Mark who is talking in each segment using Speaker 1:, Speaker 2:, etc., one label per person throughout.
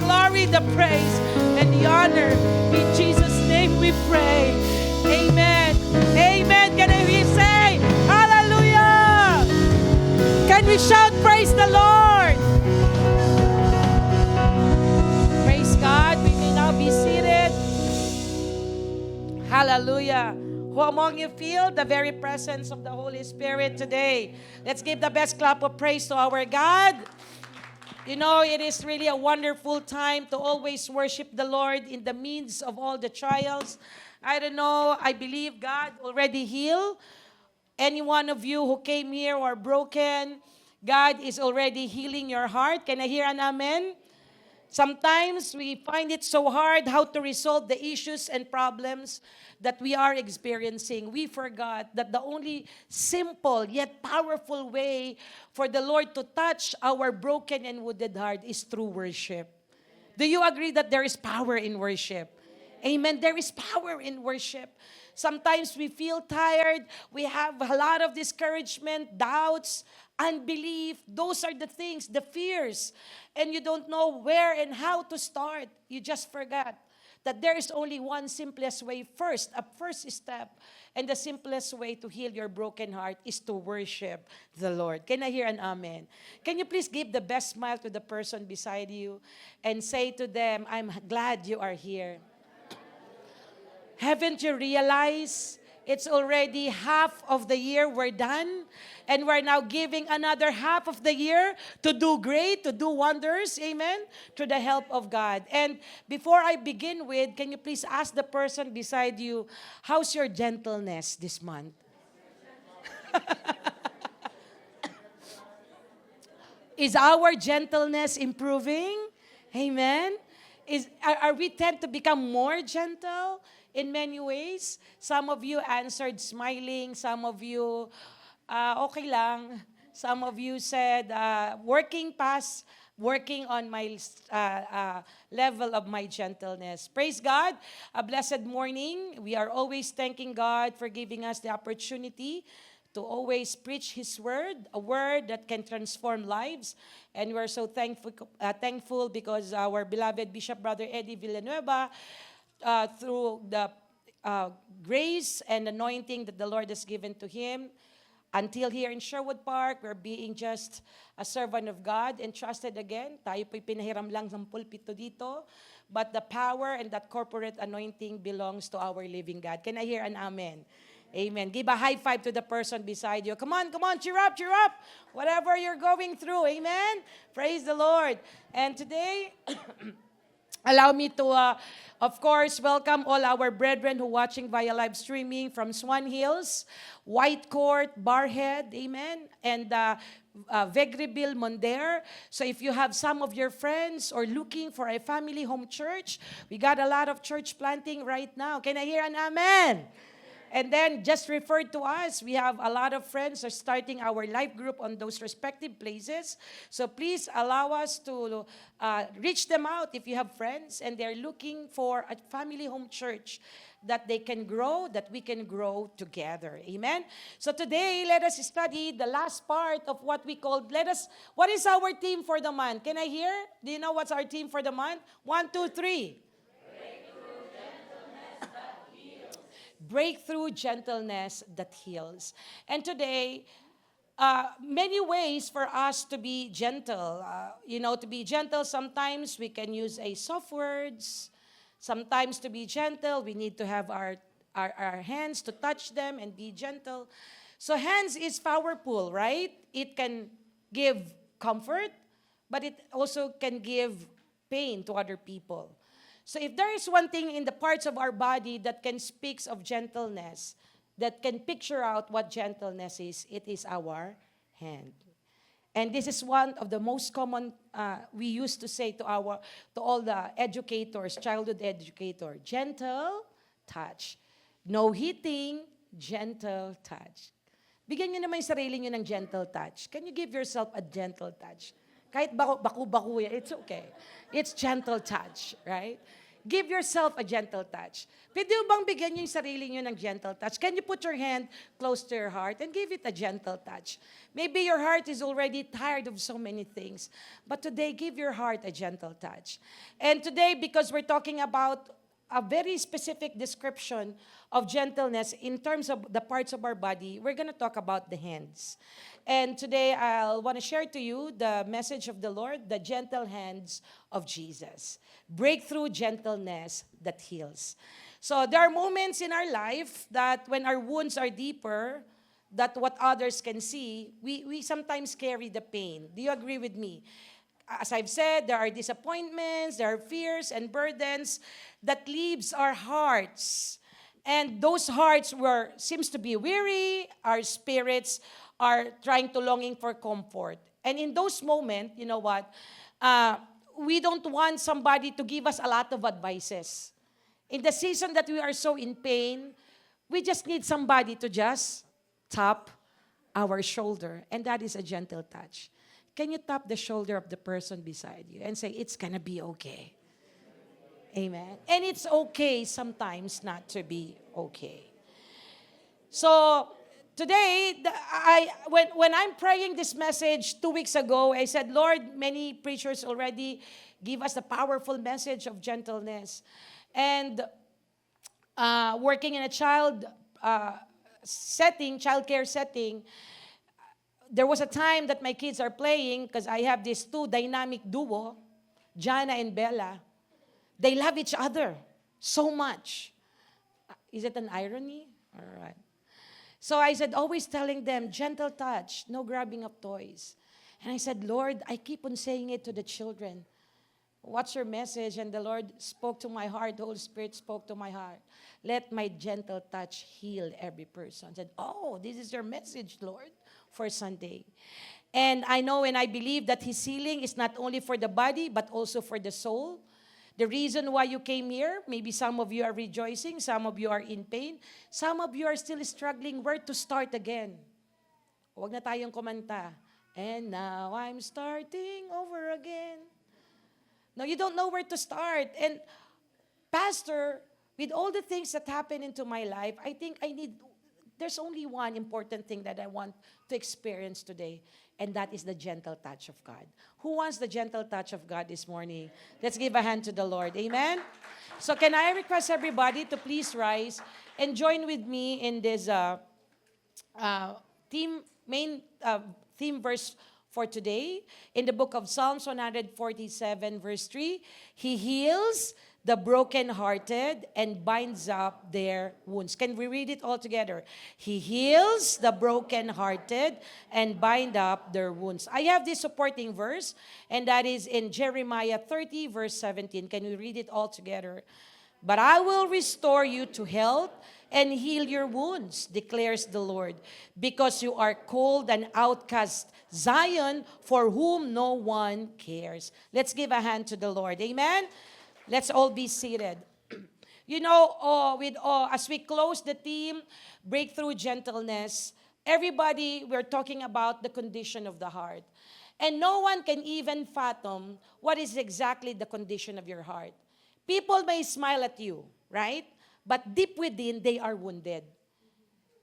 Speaker 1: glory, the praise, and the honor. In Jesus' name we pray. Amen. Amen. Can we say, hallelujah? Can we shout, praise the Lord? Praise God. We may now be seated. Hallelujah. Who among you feel the very presence of the Holy Spirit today? Let's give the best clap of praise to our God. You know, it is really a wonderful time to always worship the Lord in the midst of all the trials. I don't know, I believe God already healed any one of you who came here or broken. God is already healing your heart. Can I hear an amen? Sometimes we find it so hard how to resolve the issues and problems that we are experiencing. We forgot that the only simple yet powerful way for the Lord to touch our broken and wounded heart is through worship. Do you agree that there is power in worship? Amen. There is power in worship. Sometimes we feel tired. We have a lot of discouragement, doubts, unbelief. Those are the things, the fears. And you don't know where and how to start. You just forgot that there is only one simplest way first, a first step. And the simplest way to heal your broken heart is to worship the Lord. Can I hear an amen? Can you please give the best smile to the person beside you and say to them, I'm glad you are here. Haven't you realized it's already half of the year we're done? And we're now giving another half of the year to do great, to do wonders, amen, through the help of God. And before I begin with, can you please ask the person beside you, how's your gentleness this month? Is our gentleness improving? Amen? Are we tend to become more gentle in many ways? Some of you answered smiling. Some of you, okay lang. Some of you said, working on my level of my gentleness. Praise God. A blessed morning. We are always thanking God for giving us the opportunity to always preach His word, a word that can transform lives. And we're so thankful because our beloved Bishop Brother Eddie Villanueva, through the grace and anointing that the Lord has given to him, until here in Sherwood Park, we're being just a servant of God and trusted again. Tayo po'y pinahiram lang ng pulpito dito. But the power and that corporate anointing belongs to our living God. Can I hear an amen? Amen. Give a high five to the person beside you. Come on, cheer up. Whatever you're going through, amen? Praise the Lord. And today, allow me to, of course, welcome all our brethren who are watching via live streaming from Swan Hills, White Court, Barhead, amen, and Vegreville, Mondaire. So if you have some of your friends or looking for a family home church, we got a lot of church planting right now. Can I hear an amen? And then just refer to us. We have a lot of friends who are starting our life group on those respective places. So please allow us to reach them out if you have friends and they're looking for a family home church that they can grow, that we can grow together. Amen? So today, let us study the last part of what we call, what is our theme for the month? Can I hear? Do you know what's our theme for the month? 1, 2, 3. Breakthrough gentleness that heals. And today, many ways for us to be gentle. To be gentle, sometimes we can use soft words. Sometimes to be gentle, we need to have our hands to touch them and be gentle. So hands is powerful, right? It can give comfort, but it also can give pain to other people. So if there is one thing in the parts of our body that can speak of gentleness, that can picture out what gentleness is, it is our hand. And this is one of the most common, we used to say to all the educators, childhood educator, gentle touch. No hitting, gentle touch. Bigyan niyo naman yung sarili niyo ng gentle touch. Can you give yourself a gentle touch? Kahit baku-baku yan, it's okay. It's gentle touch, right? Give yourself a gentle touch. Pwede bang bigyan niyo yung sarili niyo ng gentle touch? Can you put your hand close to your heart and give it a gentle touch? Maybe your heart is already tired of so many things. But today, give your heart a gentle touch. And today, because we're talking about a very specific description of gentleness in terms of the parts of our body, we're going to talk about the hands. And today, I want to share to you the message of the Lord, the gentle hands of Jesus. Breakthrough gentleness that heals. So there are moments in our life that when our wounds are deeper, that what others can see, we sometimes carry the pain. Do you agree with me? As I've said, there are disappointments, there are fears and burdens that leaves our hearts. And those hearts seems to be weary, our spirits are trying to longing for comfort. And in those moments, you know what? We don't want somebody to give us a lot of advices. In the season that we are so in pain, we just need somebody to just tap our shoulder. And that is a gentle touch. Can you tap the shoulder of the person beside you and say, it's gonna be okay? Amen. And it's okay sometimes not to be okay. So today, when I'm praying this message 2 weeks ago, I said, Lord, many preachers already give us the powerful message of gentleness. And working in a childcare setting, there was a time that my kids are playing because I have these two dynamic duo, Jana and Bella. They love each other so much. Is it an irony? All right. So I said, always telling them, gentle touch, no grabbing of toys. And I said, Lord, I keep on saying it to the children. What's your message? And the Lord spoke to my heart. The Holy Spirit spoke to my heart. Let my gentle touch heal every person. I said, oh, this is your message, Lord, for Sunday. And I know and I believe that His healing is not only for the body, but also for the soul. The reason why you came here, maybe some of you are rejoicing, some of you are in pain, some of you are still struggling where to start again. Huwag na tayong kumanta. And now I'm starting over again. No, you don't know where to start. And Pastor, with all the things that happen into my life, I think there's only one important thing that I want to experience today, and that is the gentle touch of God. Who wants the gentle touch of God this morning? Let's give a hand to the Lord. Amen? So can I request everybody to please rise and join with me in this main theme verse for today. In the book of Psalms 147, verse 3, He heals the brokenhearted and binds up their wounds. Can we read it all together? He heals the brokenhearted and bind up their wounds. I have this supporting verse, and that is in Jeremiah 30, verse 17. Can we read it all together? But I will restore you to health and heal your wounds, declares the Lord, because you are called an outcast, Zion, for whom no one cares. Let's give a hand to the Lord. Amen? Let's all be seated. You know, as we close the theme, Breakthrough Gentleness, everybody, we're talking about the condition of the heart. And no one can even fathom what is exactly the condition of your heart. People may smile at you, right? But deep within, they are wounded.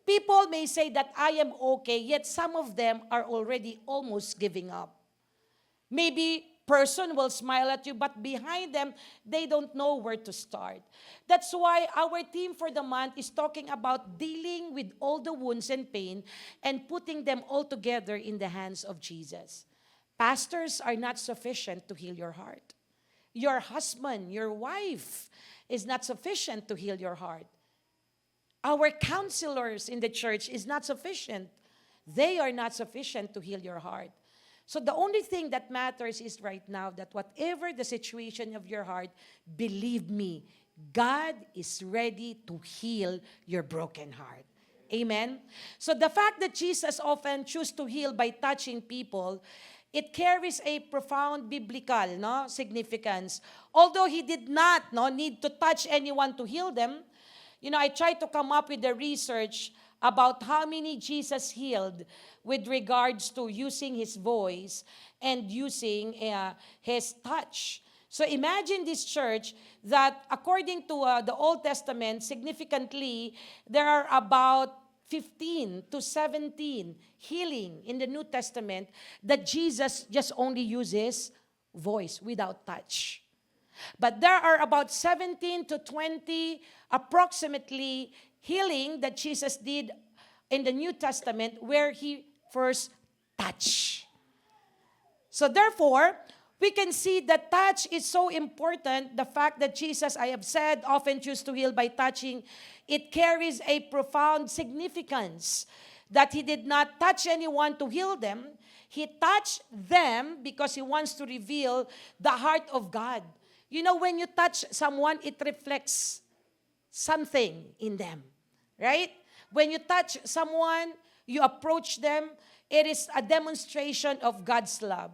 Speaker 1: People may say that I am okay, yet some of them are already almost giving up. Maybe person will smile at you, but behind them, they don't know where to start. That's why our theme for the month is talking about dealing with all the wounds and pain and putting them all together in the hands of Jesus. Pastors are not sufficient to heal your heart. Your husband, your wife is not sufficient to heal your heart. Our counselors in the church is not sufficient. They are not sufficient to heal your heart. So the only thing that matters is right now that whatever the situation of your heart, believe me, God is ready to heal your broken heart. Amen? So the fact that Jesus often chooses to heal by touching people, it carries a profound biblical significance. Although He did not need to touch anyone to heal them, I tried to come up with the research about how many Jesus healed with regards to using His voice and using His touch. So imagine this church that according to the Old Testament, significantly, there are about 15 to 17 healing in the New Testament that Jesus just only uses voice without touch. But there are about 17 to 20 approximately healing that Jesus did in the New Testament where he first touched. So therefore, we can see that touch is so important. The fact that Jesus, I have said, often choose to heal by touching, it carries a profound significance that he did not touch anyone to heal them. He touched them because he wants to reveal the heart of God. You know, when you touch someone, it reflects something in them, right? When you touch someone, you approach them, it is a demonstration of God's love.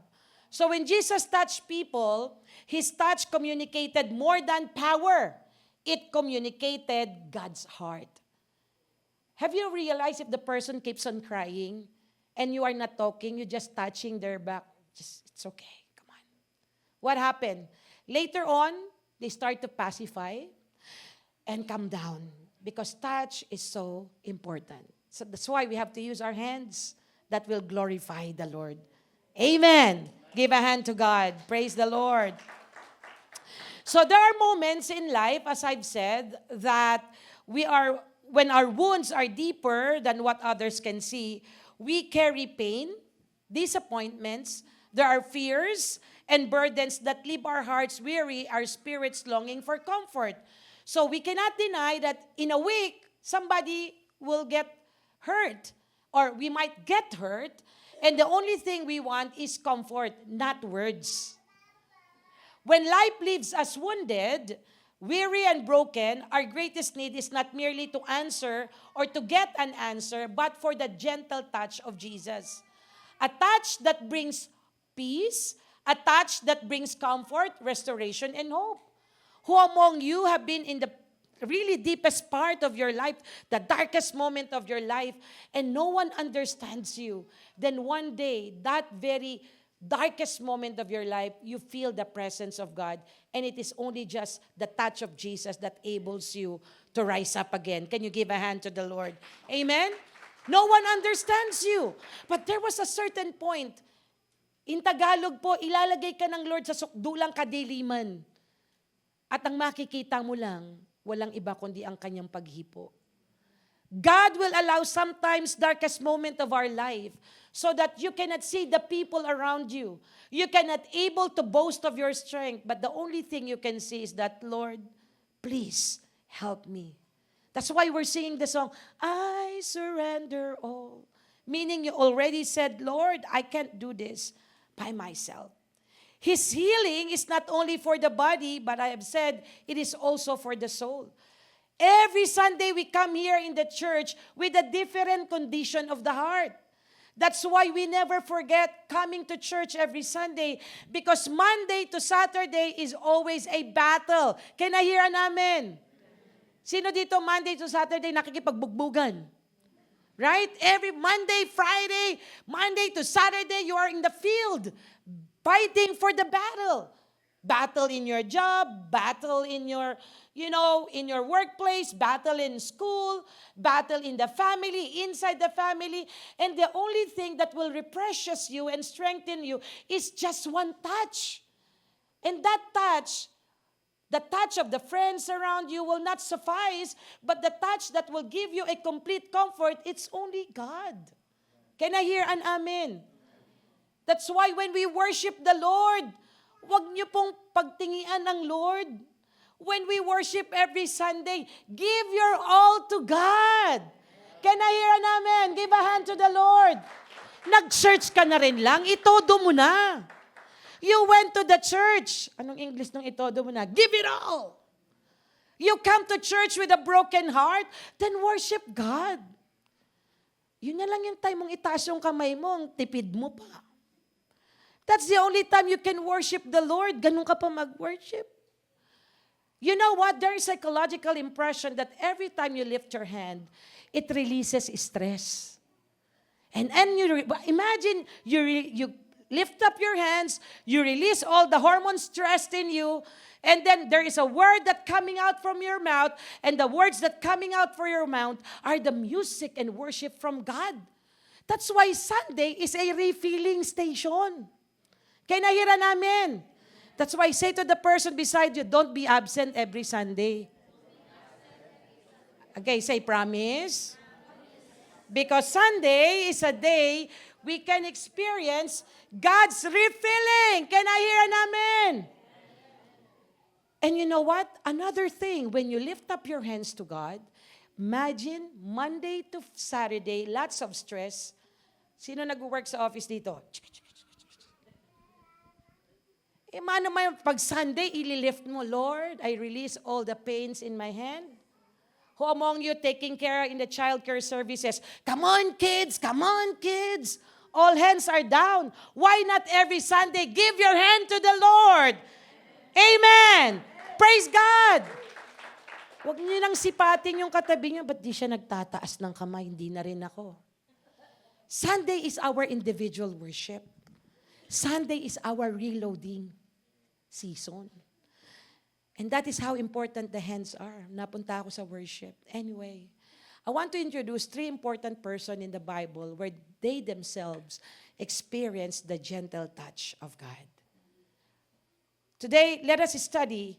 Speaker 1: So when Jesus touched people, his touch communicated more than power. It communicated God's heart. Have you realized if the person keeps on crying and you are not talking, you're just touching their back, it's okay, come on. What happened? Later on, they start to pacify and calm down because touch is so important. So that's why we have to use our hands that will glorify the Lord. Amen. Give a hand to God. Praise the Lord. So there are moments in life, as I've said, that when our wounds are deeper than what others can see, we carry pain, disappointments, there are fears and burdens that leave our hearts weary, our spirits longing for comfort. So we cannot deny that in a week, somebody will get hurt or we might get hurt. And the only thing we want is comfort, not words. When life leaves us wounded, weary and broken, our greatest need is not merely to answer or to get an answer, but for the gentle touch of Jesus. A touch that brings peace, a touch that brings comfort, restoration, and hope. Who among you have been in the really deepest part of your life, the darkest moment of your life, and no one understands you? Then one day, that very darkest moment of your life, you feel the presence of God, and it is only just the touch of Jesus that enables you to rise up again. Can you give a hand to the Lord? Amen? No one understands you. But there was a certain point. In Tagalog po, ilalagay ka ng Lord sa sukdulang kadiliman. At ang makikita mo lang, walang iba kundi ang kanyang paghipo. God will allow sometimes darkest moment of our life so that you cannot see the people around you. You cannot able to boast of your strength, but the only thing you can see is that, Lord, please help me. That's why we're singing the song, I surrender all. Meaning you already said, Lord, I can't do this by myself. His healing is not only for the body, but I have said it is also for the soul. Every Sunday we come here in the church with a different condition of the heart. That's why we never forget coming to church every Sunday, because Monday to Saturday is always a battle. Can I hear an amen? Sino dito Monday to Saturday nakikipagbugbugan? Right? Every Monday, Friday, Monday to Saturday, you are in the field fighting for the battle. Battle in your job, battle in your, in your workplace, battle in school, battle in the family, inside the family. And the only thing that will refresh you and strengthen you is just one touch. And that touch, the touch of the friends around you will not suffice, but the touch that will give you a complete comfort, it's only God. Can I hear an amen? That's why when we worship the Lord, huwag niyo pong pagtingian ng Lord. When we worship every Sunday, give your all to God. Can I hear an amen? Give a hand to the Lord. Nag-church ka na rin lang, itodo mo na. You went to the church. Anong English nung itodo mo na? Give it all. You come to church with a broken heart, then worship God. Yun na lang yung time mong itaas yung kamay mo, ang tipid mo pa. That's the only time you can worship the Lord. Ganun ka pa mag-worship. You know what? There is a psychological impression that every time you lift your hand, it releases stress. And you imagine you lift up your hands, you release all the hormones stressed in you, and then there is a word that coming out from your mouth, and the words that coming out from your mouth are the music and worship from God. That's why Sunday is a refilling station. Kaya nahira namin. That's why I say to the person beside you, don't be absent every Sunday. Okay, say promise. Because Sunday is a day we can experience God's refilling. Can I hear an amen? And you know what? Another thing, when you lift up your hands to God, imagine Monday to Saturday, lots of stress. Sino nag-work sa office dito? Mano may pag Sunday, ililift mo, Lord, I release all the pains in my hand. Who among you taking care in the child care services? Come on, kids. Come on, kids. All hands are down. Why not every Sunday give your hand to the Lord? Amen. Praise God. Huwag niyo nang sipatin yung katabi niyo. Ba't di siya nagtataas ng kamay? Hindi na rin ako. Sunday is our individual worship. Sunday is our reloading season. And that is how important the hands are. Napunta ako sa worship. Anyway, I want to introduce 3 important persons in the Bible where they themselves experienced the gentle touch of God. Today, let us study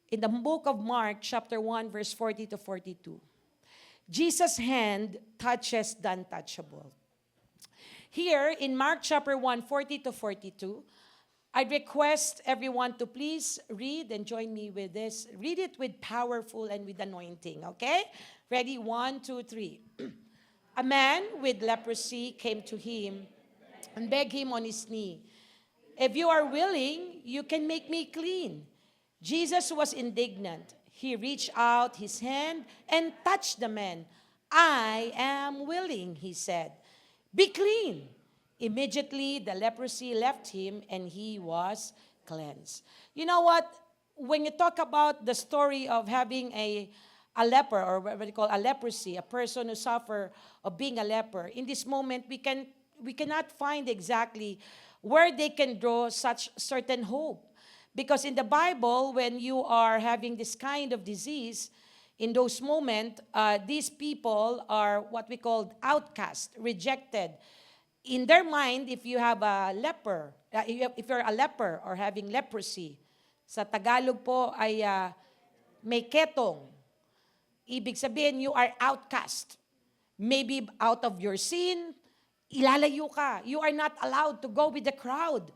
Speaker 1: in the book of Mark, chapter 1, verse 40 to 42. Jesus' hand touches the untouchable. Here, in Mark chapter 1, 40 to 42, I request everyone to please read and join me with this. Read it with powerful and with anointing, okay? Ready? 1, 2, 3. A man with leprosy came to him and begged him on his knee, "If you are willing, you can make me clean." Jesus was indignant. He reached out his hand and touched the man. "I am willing," he said. "Be clean." Immediately, the leprosy left him and he was cleansed. You know what? When you talk about the story of having a leper, or what we call a leprosy, a person who suffer of being a leper, in this moment, we cannot find exactly where they can draw such certain hope. Because in the Bible, when you are having this kind of disease, in those moments, these people are what we call outcast, rejected. In their mind, if you have a leper, if you're a leper or having leprosy, sa Tagalog po ay may ketong. Ibig sabihin, you are outcast. Maybe out of your sin, ilalayo ka. You are not allowed to go with the crowd.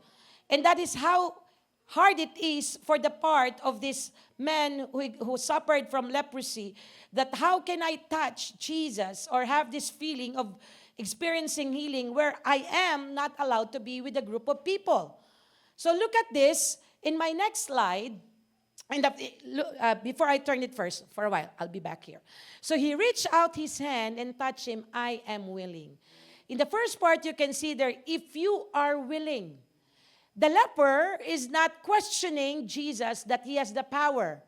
Speaker 1: And that is how hard it is for the part of this man who suffered from leprosy, that how can I touch Jesus or have this feeling of experiencing healing where I am not allowed to be with a group of people. So look at this in my next slide. And before I turn it first, for a while, I'll be back here. So he reached out his hand and touched him, "I am willing." In the first part, you can see there, if you are willing. The leper is not questioning Jesus that he has the power.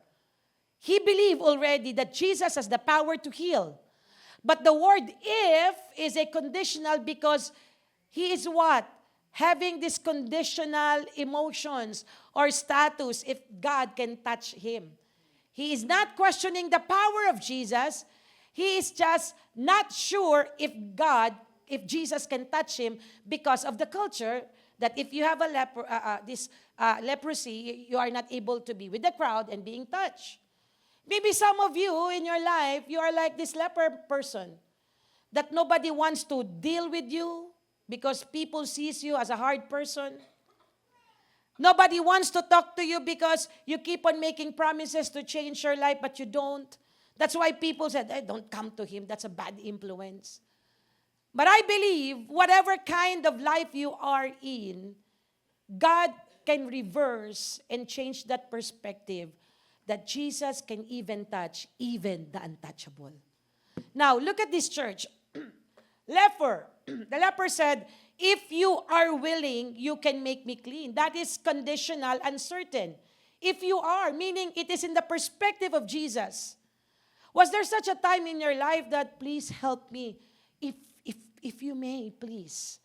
Speaker 1: He believed already that Jesus has the power to heal. But the word "if" is a conditional because he is what? Having this conditional emotions or status if God can touch him. He is not questioning the power of Jesus. He is just not sure if Jesus can touch him because of the culture that if you have a leprosy, you are not able to be with the crowd and being touched. Maybe some of you in your life, you are like this leper person that nobody wants to deal with you because people sees you as a hard person. Nobody wants to talk to you because you keep on making promises to change your life, but you don't. That's why people said, "Don't come to him. That's a bad influence." But I believe whatever kind of life you are in, God can reverse and change that perspective that Jesus can even touch even the untouchable. Now, look at this church. Leper. The leper said, "If you are willing, you can make me clean." That is conditional, uncertain. If you are, meaning it is in the perspective of Jesus. Was there such a time in your life that, "Please help me, if you may, please"?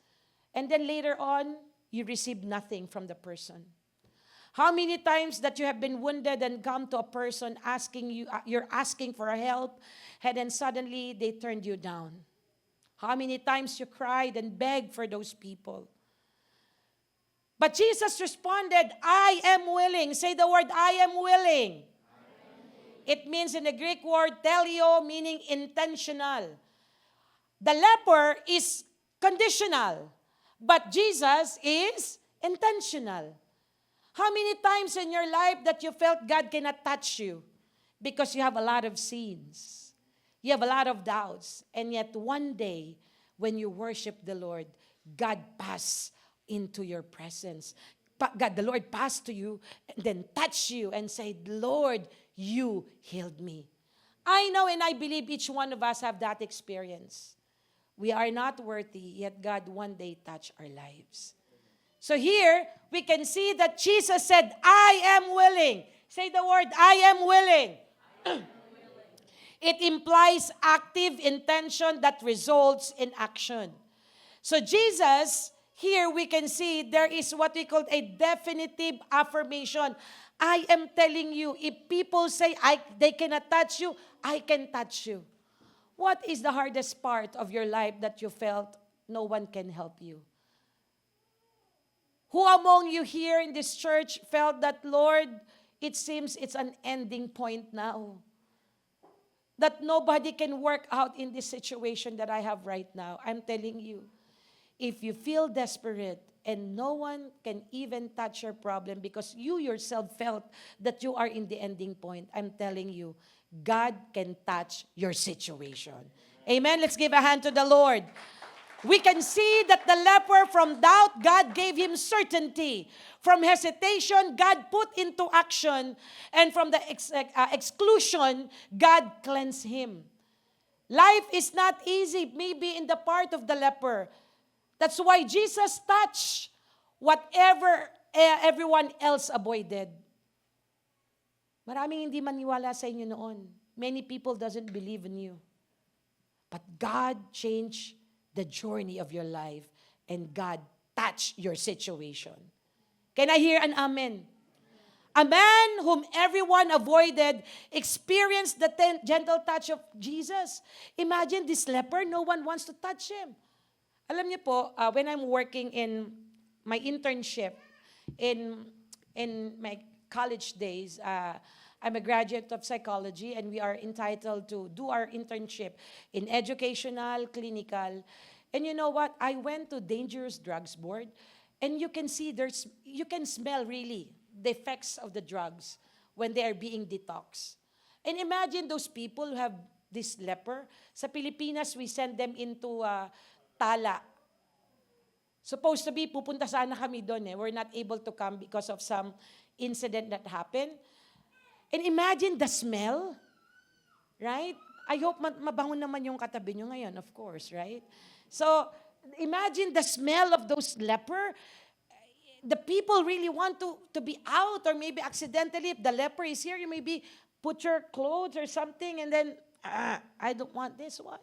Speaker 1: And then later on, you receive nothing from the person? How many times that you have been wounded and come to a person asking you, you're asking for help, and then suddenly they turned you down? How many times you cried and begged for those people? But Jesus responded, I am willing. Say the word, I am willing. It means in the Greek word, telio, meaning intentional. The leper is conditional, but Jesus is intentional. How many times in your life that you felt God cannot touch you because you have a lot of sins, you have a lot of doubts, and yet one day when you worship the Lord, God passed into your presence. God, the Lord passed to you and then touched you and said, Lord, you healed me. I know and I believe each one of us have that experience. We are not worthy, yet God one day touched our lives. So here, we can see that Jesus said, I am willing. Say the word, I am willing. It implies active intention that results in action. So Jesus, here we can see there is what we call a definitive affirmation. I am telling you, if people say they cannot touch you, I can touch you. What is the hardest part of your life that you felt no one can help you? Who among you here in this church felt that, Lord, it seems it's an ending point now? That nobody can work out in this situation that I have right now. I'm telling you, if you feel desperate and no one can even touch your problem because you yourself felt that you are in the ending point, I'm telling you, God can touch your situation. Amen? Let's give a hand to the Lord. We can see that the leper, from doubt, God gave him certainty. From hesitation, God put into action. And from the exclusion, God cleansed him. Life is not easy, maybe in the part of the leper. That's why Jesus touched whatever everyone else avoided. Maraming hindi maniwala sa inyo noon. Many people doesn't believe in you. But God changed the journey of your life and God touched your situation. Can I hear an amen? A man whom everyone avoided experienced the gentle touch of Jesus. Imagine this leper, no one wants to touch him. Alam niyo po, when I'm working in my internship in my college days, I'm a graduate of psychology and we are entitled to do our internship in educational, clinical. And you know what? I went to Dangerous Drugs Board and you can see you can smell really the effects of the drugs when they are being detoxed. And imagine those people who have this leper. Sa Pilipinas, we send them into Tala. Supposed to be, pupunta sana kami doon eh. We're not able to come because of some incident that happened. And imagine the smell, right? I hope mabango naman yung katabi nyo ngayon, of course, right? So, imagine the smell of those leper. The people really want to be out, or maybe accidentally, if the leper is here, you maybe put your clothes or something, and then, I don't want this one.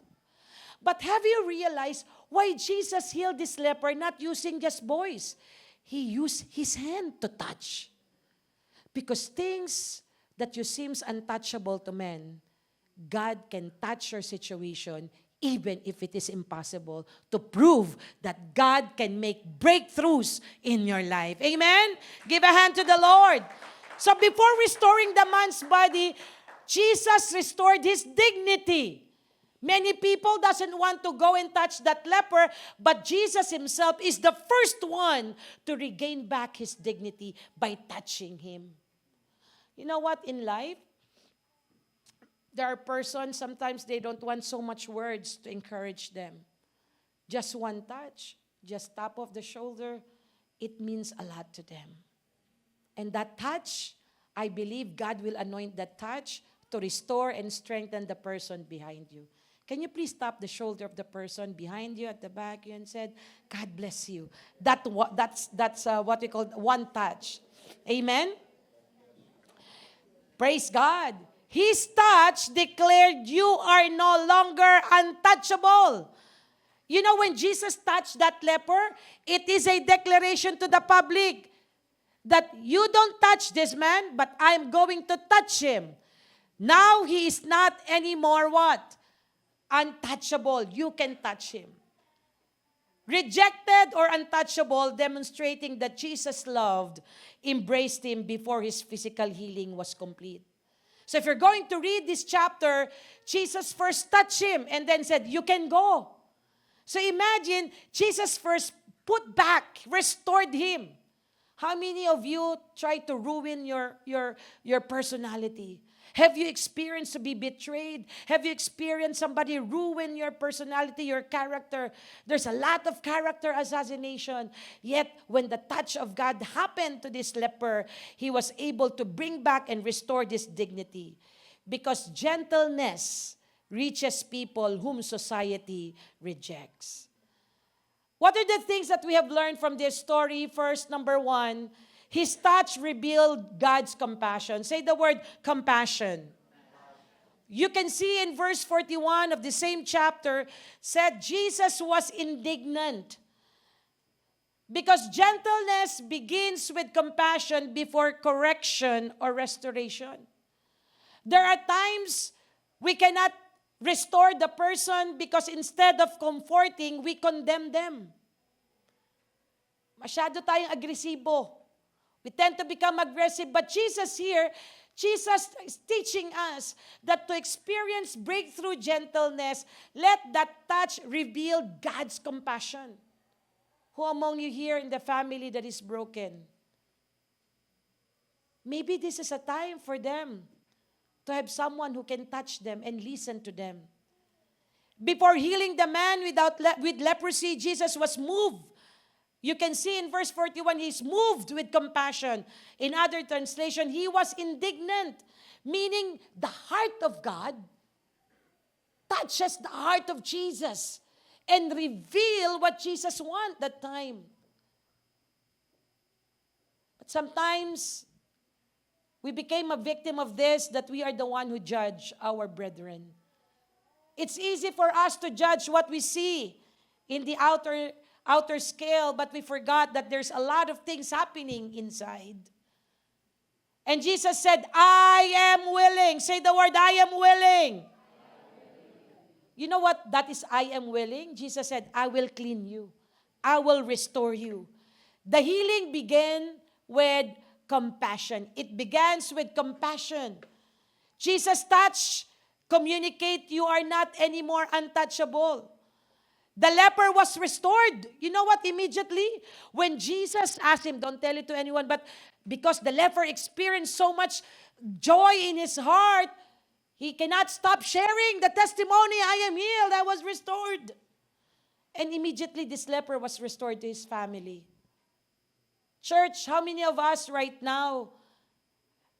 Speaker 1: But have you realized why Jesus healed this leper not using just voice? He used his hand to touch. Because things that you seems untouchable to men, God can touch your situation even if it is impossible, to prove that God can make breakthroughs in your life. Amen? Give a hand to the Lord. So before restoring the man's body, Jesus restored his dignity. Many people doesn't want to go and touch that leper, but Jesus himself is the first one to regain back his dignity by touching him. You know what, in life, there are persons, sometimes they don't want so much words to encourage them. Just one touch, just tap of the shoulder, it means a lot to them. And that touch, I believe God will anoint that touch to restore and strengthen the person behind you. Can you please tap the shoulder of the person behind you, at the back, and said, God bless you. That's what we call one touch. Amen? Praise God. His touch declared you are no longer untouchable. You know, when Jesus touched that leper, it is a declaration to the public that you don't touch this man, but I'm going to touch him. Now he is not anymore what? Untouchable. You can touch him. Rejected or untouchable, demonstrating that Jesus loved, embraced him before his physical healing was complete. So if you're going to read this chapter, Jesus first touched him and then said, you can go. So imagine, Jesus first put back, restored him. How many of you try to ruin your personality? Have you experienced to be betrayed? Have you experienced somebody ruin your personality, your character? There's a lot of character assassination. Yet, when the touch of God happened to this leper, he was able to bring back and restore this dignity. Because gentleness reaches people whom society rejects. What are the things that we have learned from this story? First, number one, his touch revealed God's compassion. Say the word compassion. You can see in verse 41 of the same chapter, said Jesus was indignant. Because gentleness begins with compassion before correction or restoration. There are times we cannot restore the person because instead of comforting, we condemn them. Masyado tayong agresibo. We tend to become aggressive. But Jesus here, Jesus is teaching us that to experience breakthrough gentleness, let that touch reveal God's compassion. Who among you here in the family that is broken? Maybe this is a time for them to have someone who can touch them and listen to them. Before healing the man with leprosy, Jesus was moved. You can see in verse 41, he's moved with compassion. In other translation, he was indignant, meaning the heart of God touches the heart of Jesus and reveal what Jesus wants that time. But sometimes, we became a victim of this, that we are the one who judge our brethren. It's easy for us to judge what we see in the outer scale, but we forgot that there's a lot of things happening inside. And Jesus said, I am willing. Say the word, I am willing. You know what that is, I am willing? Jesus said, I will clean you. I will restore you. The healing began with compassion. It begins with compassion. Jesus' touch communicate you are not anymore untouchable. The leper was restored. You know what? Immediately, when Jesus asked him, don't tell it to anyone, but because the leper experienced so much joy in his heart, he cannot stop sharing the testimony, I am healed, I was restored. And immediately, this leper was restored to his family. Church, how many of us right now,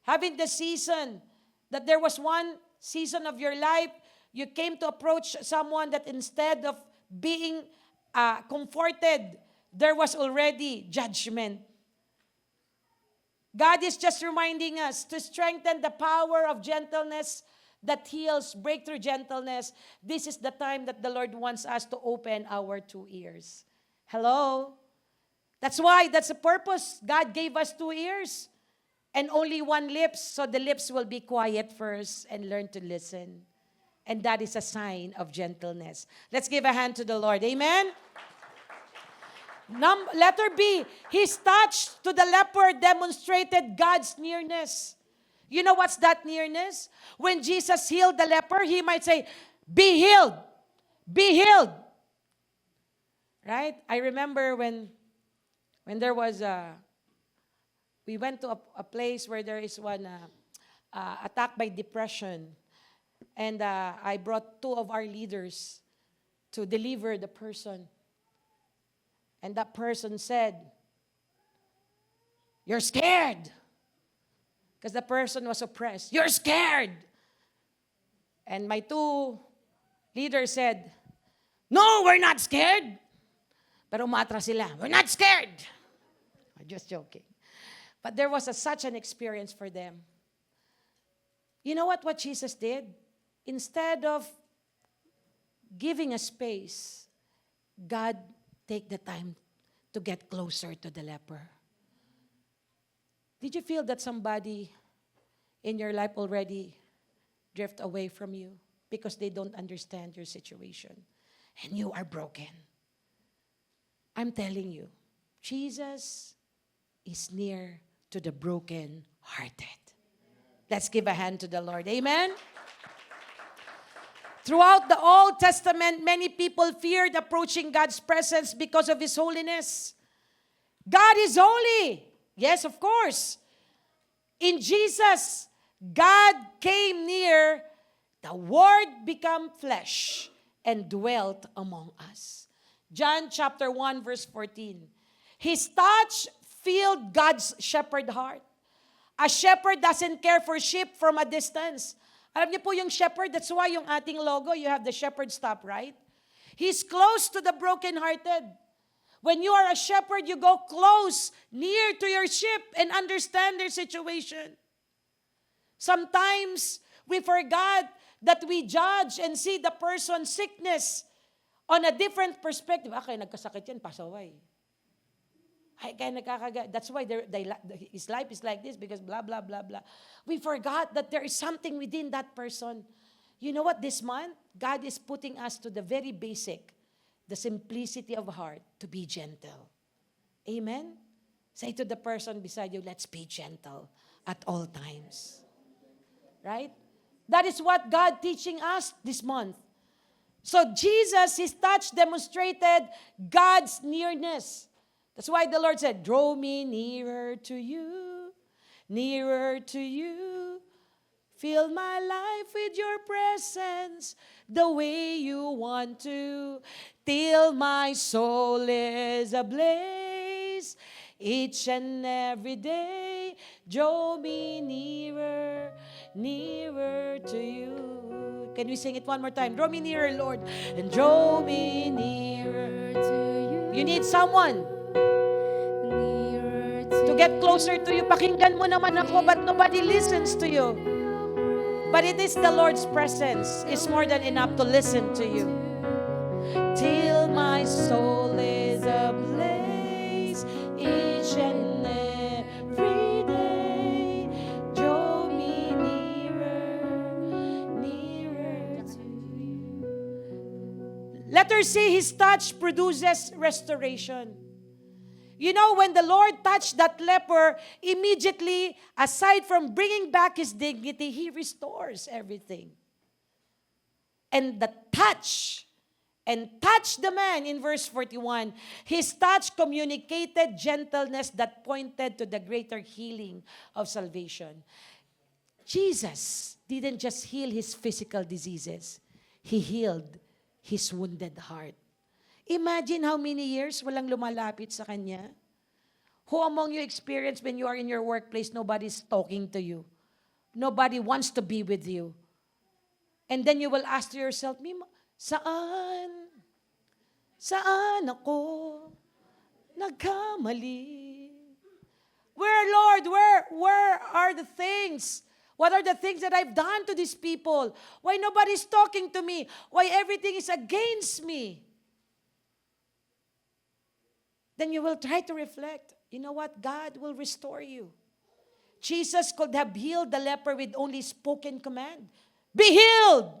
Speaker 1: having the season, that there was one season of your life, you came to approach someone that instead of being comforted, there was already judgment. God is just reminding us to strengthen the power of gentleness that heals, breakthrough gentleness. This is the time that the Lord wants us to open our 2 ears. Hello? That's why, that's the purpose. God gave us 2 ears and only 1 lips, so the lips will be quiet first and learn to listen. And that is a sign of gentleness. Let's give a hand to the Lord. Amen? Letter B, his touch to the leper demonstrated God's nearness. You know what's that nearness? When Jesus healed the leper, he might say, be healed. Be healed. Right? I remember when there was we went to a place where there is one attack by depression. And I brought 2 of our leaders to deliver the person. And that person said, you're scared. Because the person was oppressed. You're scared. And my 2 leaders said, no, we're not scared. Pero umatras sila, we're not scared. I'm just joking. But there was such an experience for them. You know what Jesus did? Instead of giving a space God take the time to get closer to the leper. Did you feel that somebody in your life already drift away from you because they don't understand your situation and you are broken? I'm telling you, Jesus is near to the broken-hearted. Let's give a hand to the Lord. Amen? Throughout the Old Testament, many people feared approaching God's presence because of His holiness. God is holy. Yes, of course. In Jesus, God came near, the Word became flesh and dwelt among us. John chapter 1 verse 14. His touch filled God's shepherd heart. A shepherd doesn't care for sheep from a distance. Alam niyo po yung shepherd, that's why yung ating logo, you have the shepherd staff, right? He's close to the brokenhearted. When you are a shepherd, you go close, near to your sheep and understand their situation. Sometimes we forgot that we judge and see the person's sickness on a different perspective. Kaya nagkasakit yan, pasaway. Ay, kaya nagkakaga. That's why his life is like this because blah, blah, blah, blah. We forgot that there is something within that person. You know what, this month, God is putting us to the very basic, the simplicity of heart, to be gentle. Amen? Say to the person beside you, let's be gentle at all times. Right? That is what God teaching us this month. So Jesus, His touch demonstrated God's nearness. That's why the Lord said, draw me nearer to you, nearer to you. Fill my life with your presence the way you want to, till my soul is ablaze. Each and every day, draw me nearer, nearer to you. Can we sing it one more time? Draw me nearer, Lord, and draw me nearer to you. You need someone to get closer to you. Pakinggan mo naman ako, but nobody listens to you. But it is the Lord's presence. It's more than enough to listen to you. Till my soul is ablaze, each and every day, draw me nearer, nearer to you. Letter C, His touch produces restoration. You know, when the Lord touched that leper, immediately, aside from bringing back his dignity, He restores everything. And the touch, and touched the man in verse 41, His touch communicated gentleness that pointed to the greater healing of salvation. Jesus didn't just heal his physical diseases. He healed his wounded heart. Imagine how many years walang lumalapit sa Kanya. Who among you experience when you are in your workplace, nobody's talking to you. Nobody wants to be with you. And then you will ask to yourself, saan? Saan ako nagkamali? Where, Lord? Where are the things? What are the things that I've done to these people? Why nobody's talking to me? Why everything is against me? Then you will try to reflect. You know what? God will restore you. Jesus could have healed the leper with only spoken command. Be healed!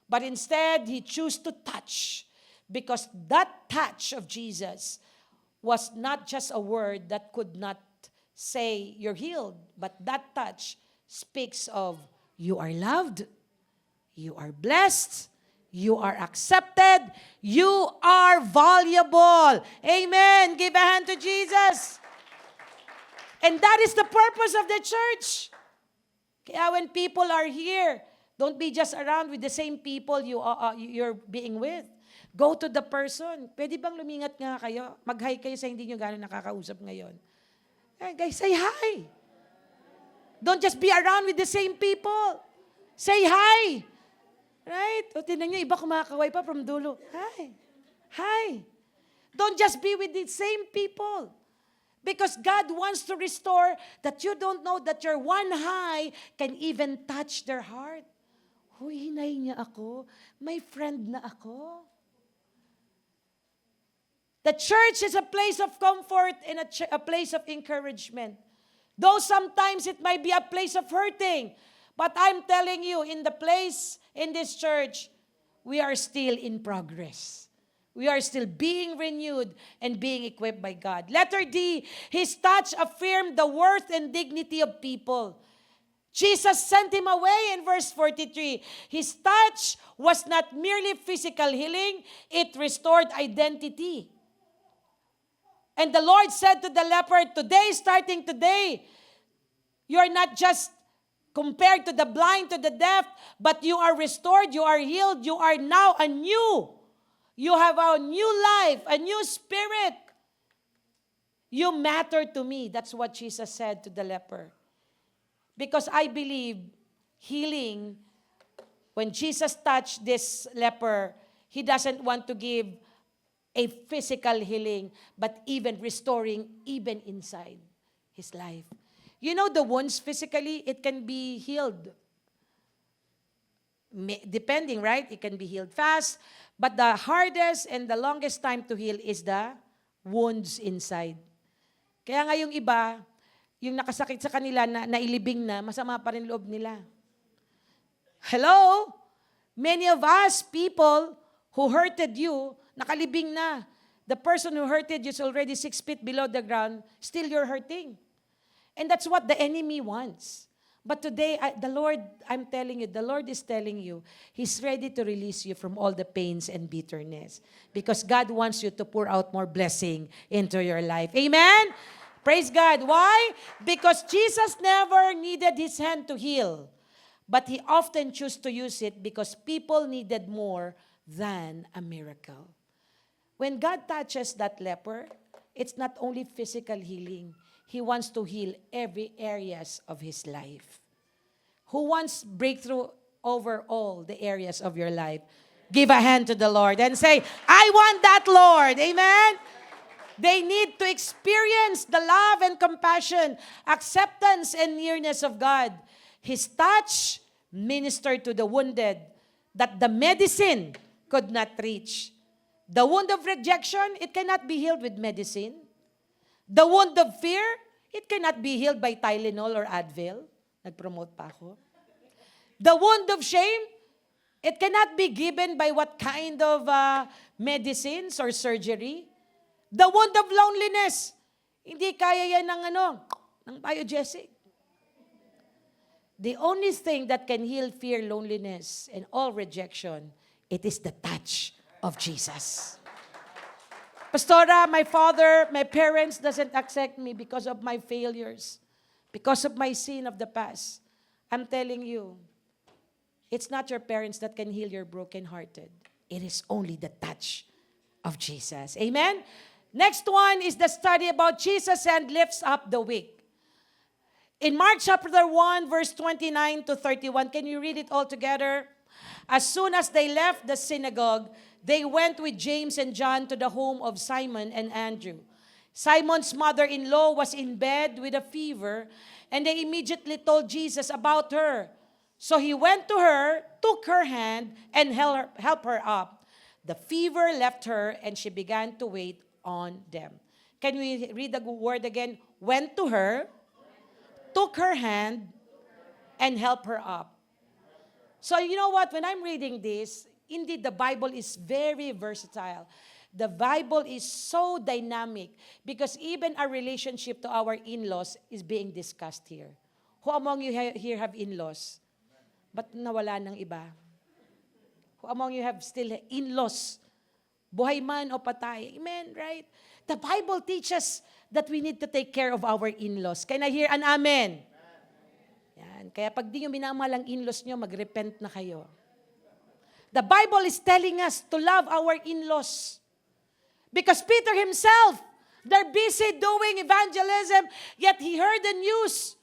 Speaker 1: But instead, He chose to touch, because that touch of Jesus was not just a word that could not say you're healed, but that touch speaks of you are loved, you are blessed, you are accepted, you are valuable. Amen. Give a hand to Jesus. And that is the purpose of the church. Kaya when people are here, don't be just around with the same people you're being with. Go to the person. Pwede bang lumingat nga kayo? Mag-hi kayo sa hindi nyo gano'n nakakausap ngayon. Hey guys, say hi. Don't just be around with the same people. Say hi. Right? O tinan nyo, iba kumakaway pa from dulo. Hi. Hi. Don't just be with the same people. Because God wants to restore that you don't know that your one hi can even touch their heart. Huy, hinay niya ako. May friend na ako. The church is a place of comfort and a place of encouragement. Though sometimes it might be a place of hurting. But I'm telling you, in this church, we are still in progress. We are still being renewed and being equipped by God. Letter D, His touch affirmed the worth and dignity of people. Jesus sent him away in verse 43. His touch was not merely physical healing, it restored identity. And the Lord said to the leper, starting today, you are not just compared to the blind, to the deaf, but you are restored, you are healed, you are now anew. You have a new life, a new spirit. You matter to me. That's what Jesus said to the leper. Because I believe healing, when Jesus touched this leper, He doesn't want to give a physical healing, but even restoring even inside his life. You know, the wounds physically, it can be healed. Depending, right? It can be healed fast. But the hardest and the longest time to heal is the wounds inside. Kaya nga yung iba, yung nakasakit sa kanila na nailibing na, masama pa rin loob nila. Hello? Many of us, people who hurted you, nakalibing na. The person who hurted you is already 6 feet below the ground, still you're hurting. And that's what the enemy wants. But today, I'm telling you, the Lord is telling you, He's ready to release you from all the pains and bitterness. Because God wants you to pour out more blessing into your life. Amen? Praise God. Why? Because Jesus never needed His hand to heal. But He often chose to use it because people needed more than a miracle. When God touches that leper, it's not only physical healing. He wants to heal every areas of his life. Who wants breakthrough over all the areas of your life? Give a hand to the Lord and say, I want that, Lord. Amen? They need to experience the love and compassion, acceptance and nearness of God. His touch ministered to the wounded that the medicine could not reach. The wound of rejection, it cannot be healed with medicine. The wound of fear, it cannot be healed by Tylenol or Advil. Nag-promote pa ako. The wound of shame, it cannot be given by what kind of medicines or surgery. The wound of loneliness, hindi kaya yan ng biogesic. The only thing that can heal fear, loneliness, and all rejection, it is the touch of Jesus. Pastora, my father, my parents doesn't accept me because of my failures, because of my sin of the past. I'm telling you, it's not your parents that can heal your brokenhearted. It is only the touch of Jesus. Amen? Next one is the study about Jesus and lifts up the weak. In Mark chapter 1, verse 29 to 31, can you read it all together? As soon as they left the synagogue, they went with James and John to the home of Simon and Andrew. Simon's mother-in-law was in bed with a fever, and they immediately told Jesus about her. So he went to her, took her hand, and helped her up. The fever left her, and she began to wait on them. Can we read the word again? Went to her, took her hand, and helped her up. So you know what? When I'm reading this, indeed the Bible is very versatile. The Bible is so dynamic because even our relationship to our in-laws is being discussed here. Who among you here have in-laws? But nawala ng iba? Who among you have still in-laws? Buhay man o patay. Amen, right? The Bible teaches that we need to take care of our in-laws. Can I hear an amen? Yan. Kaya pag di nyo minamahal ang in-laws nyo, mag-repent na kayo. The Bible is telling us to love our in-laws. Because Peter himself, they're busy doing evangelism, yet he heard the news.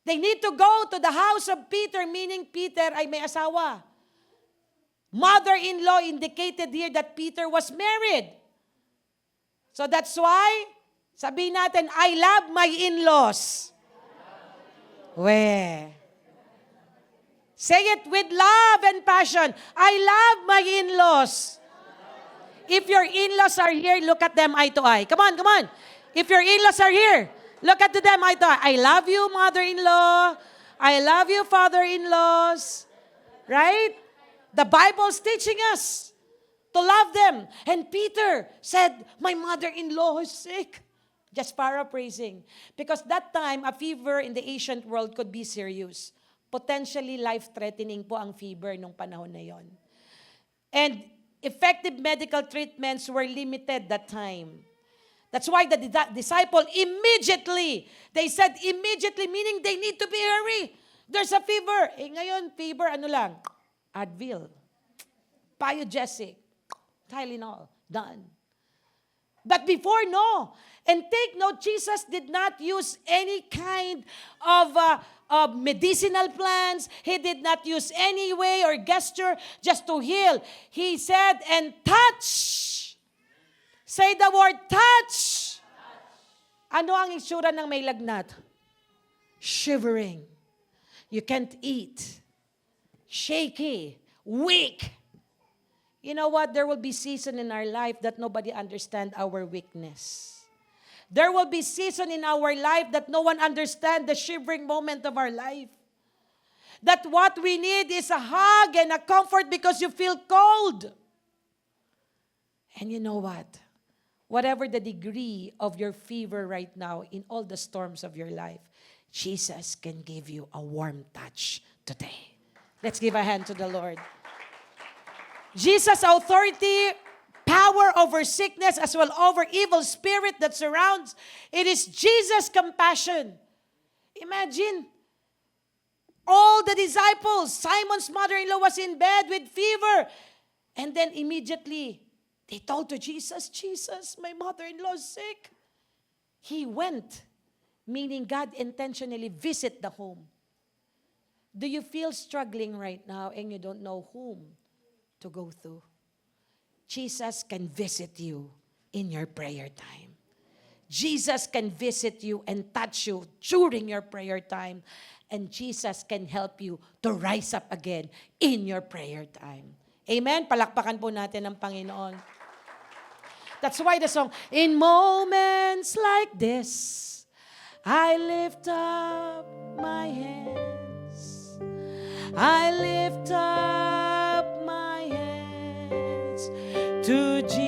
Speaker 1: They need to go to the house of Peter, meaning Peter ay may asawa. Mother-in-law indicated here that Peter was married. So that's why, sabihin natin, I love my in-laws. Say it with love and passion. I love my in-laws. If your in-laws are here, look at them eye to eye. Come on, come on. If your in-laws are here, look at them eye to eye. I love you, mother-in-law. I love you, father-in-laws. Right? The Bible's teaching us to love them. And Peter said, my mother-in-law is sick. Just paraphrasing. Because that time, a fever in the ancient world could be serious. Potentially life-threatening po ang fever nung panahon na yon. And effective medical treatments were limited that time. That's why the disciple immediately, they said immediately, meaning they need to be hurry. There's a fever. Eh ngayon, fever, ano lang? Advil, Biogesic, Tylenol, done. But before, no. And take note, Jesus did not use any kind of medicinal plants. He did not use any way or gesture just to heal. He said, and touch. Say the word, touch. Ano ang itsura ng may lagnat? Shivering. You can't eat. Shaky. Weak. You know what? There will be season in our life that nobody understand our weakness. There will be season in our life that no one understand the shivering moment of our life. That what we need is a hug and a comfort because you feel cold. And you know what? Whatever the degree of your fever right now in all the storms of your life, Jesus can give you a warm touch today. Let's give a hand to the Lord. Jesus' authority, power over sickness as well over evil spirit that surrounds. It is Jesus' compassion. Imagine, all the disciples, Simon's mother-in-law was in bed with fever. And then immediately, they told to Jesus, Jesus, my mother-in-law is sick. He went, meaning God intentionally visit the home. Do you feel struggling right now and you don't know whom to go to? Jesus can visit you in your prayer time. Jesus can visit you and touch you during your prayer time. And Jesus can help you to rise up again in your prayer time. Amen? Palakpakan po natin ang Panginoon. That's why the song, in moments like this, I lift up my hands. I lift up my hands to Jesus.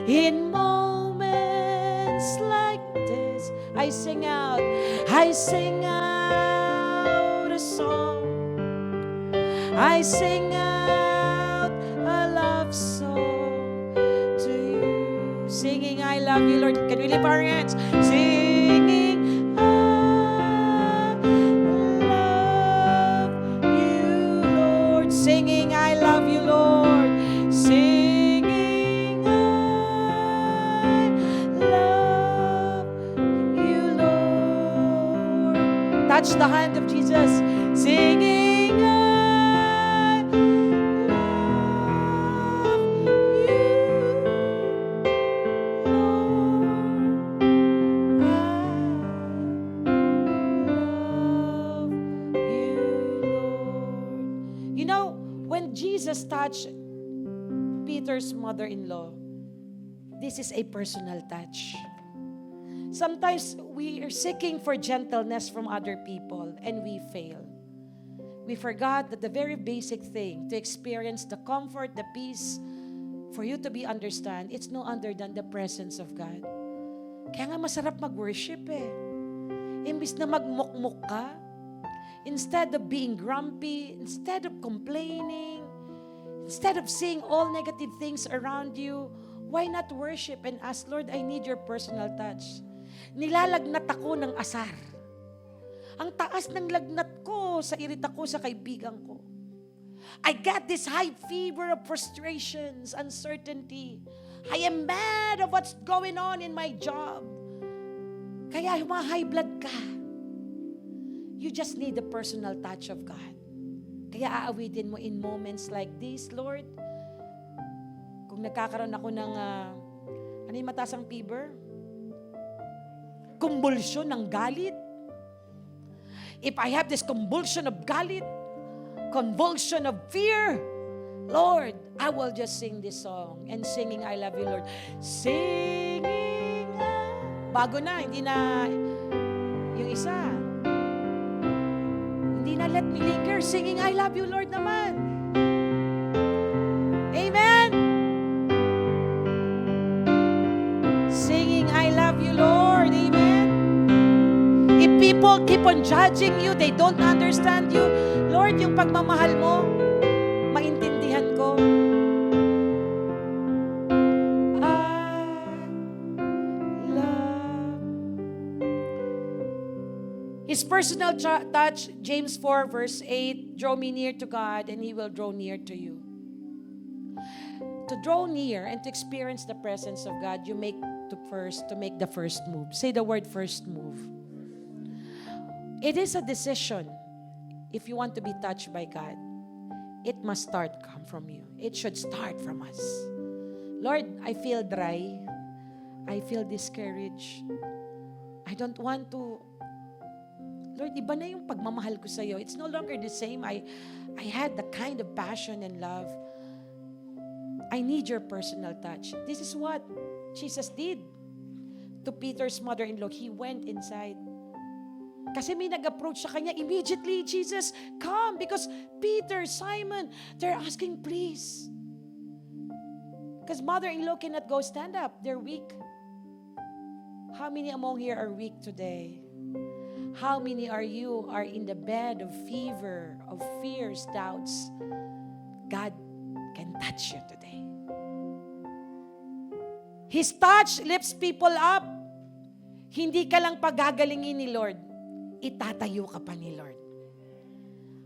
Speaker 1: In moments like this, I sing out a song. I sing out a love song to you. Singing, I love you, Lord. Can we lift our hands? Singing, I love you, Lord. Singing, I love you, Lord. Singing, I love you, Lord. Touch the hand of Jesus. Singing, I love you, Lord. I love you, Lord. You know, when Jesus touched Peter's mother-in-law, this is a personal touch. Sometimes we are seeking for gentleness from other people and we fail. We forgot that the very basic thing to experience the comfort, the peace, for you to be understand, it's no other than the presence of God. Kaya nga masarap mag-worship eh. Imbis na magmukmuk ka, instead of being grumpy, instead of complaining, instead of seeing all negative things around you, why not worship and ask, Lord, I need your personal touch. Nilalagnat ako ng asar. Ang taas ng lagnat ko sa irita ko sa kaibigan ko. I got this high fever of frustrations, uncertainty. I am mad of what's going on in my job. Kaya high blood ka. You just need the personal touch of God. Kaya aawitin mo in moments like this, Lord. Kung nagkakaroon ako ng, ano yung mataas ang fever? Kumbulsyon ng galit. If I have this convulsion of galit, convulsion of fear, Lord, I will just sing this song. And singing, I love you, Lord. Singing, bago na, hindi na yung isa. Hindi na let me linger. Singing, I love you, Lord naman. Amen. Singing, I love you, Lord. Amen. If people keep on judging you, they don't understand you, Lord, yung pagmamahal mo, maintindihan ko. His personal touch, James 4 verse 8, draw me near to God and He will draw near to you. To draw near and to experience the presence of God, you make to make the first move. Say the word first move. It is a decision. If you want to be touched by God, it must come from you. It should start from us. Lord, I feel dry. I feel discouraged. I don't want to. Lord, iba na yung pagmamahal ko sa'yo. It's no longer the same. I had the kind of passion and love. I need your personal touch. This is what Jesus did to Peter's mother-in-law. He went inside. Kasi may nag-approach sa kanya. Immediately, Jesus, come. Because Peter, Simon, they're asking, please. Because mother-in-law cannot go stand up. They're weak. How many among here are weak today? How many are in the bed of fever, of fears, doubts? God can touch you today. His touch lifts people up. Hindi ka lang pagagalingin ni Lord. Itatayo ka pa ni Lord.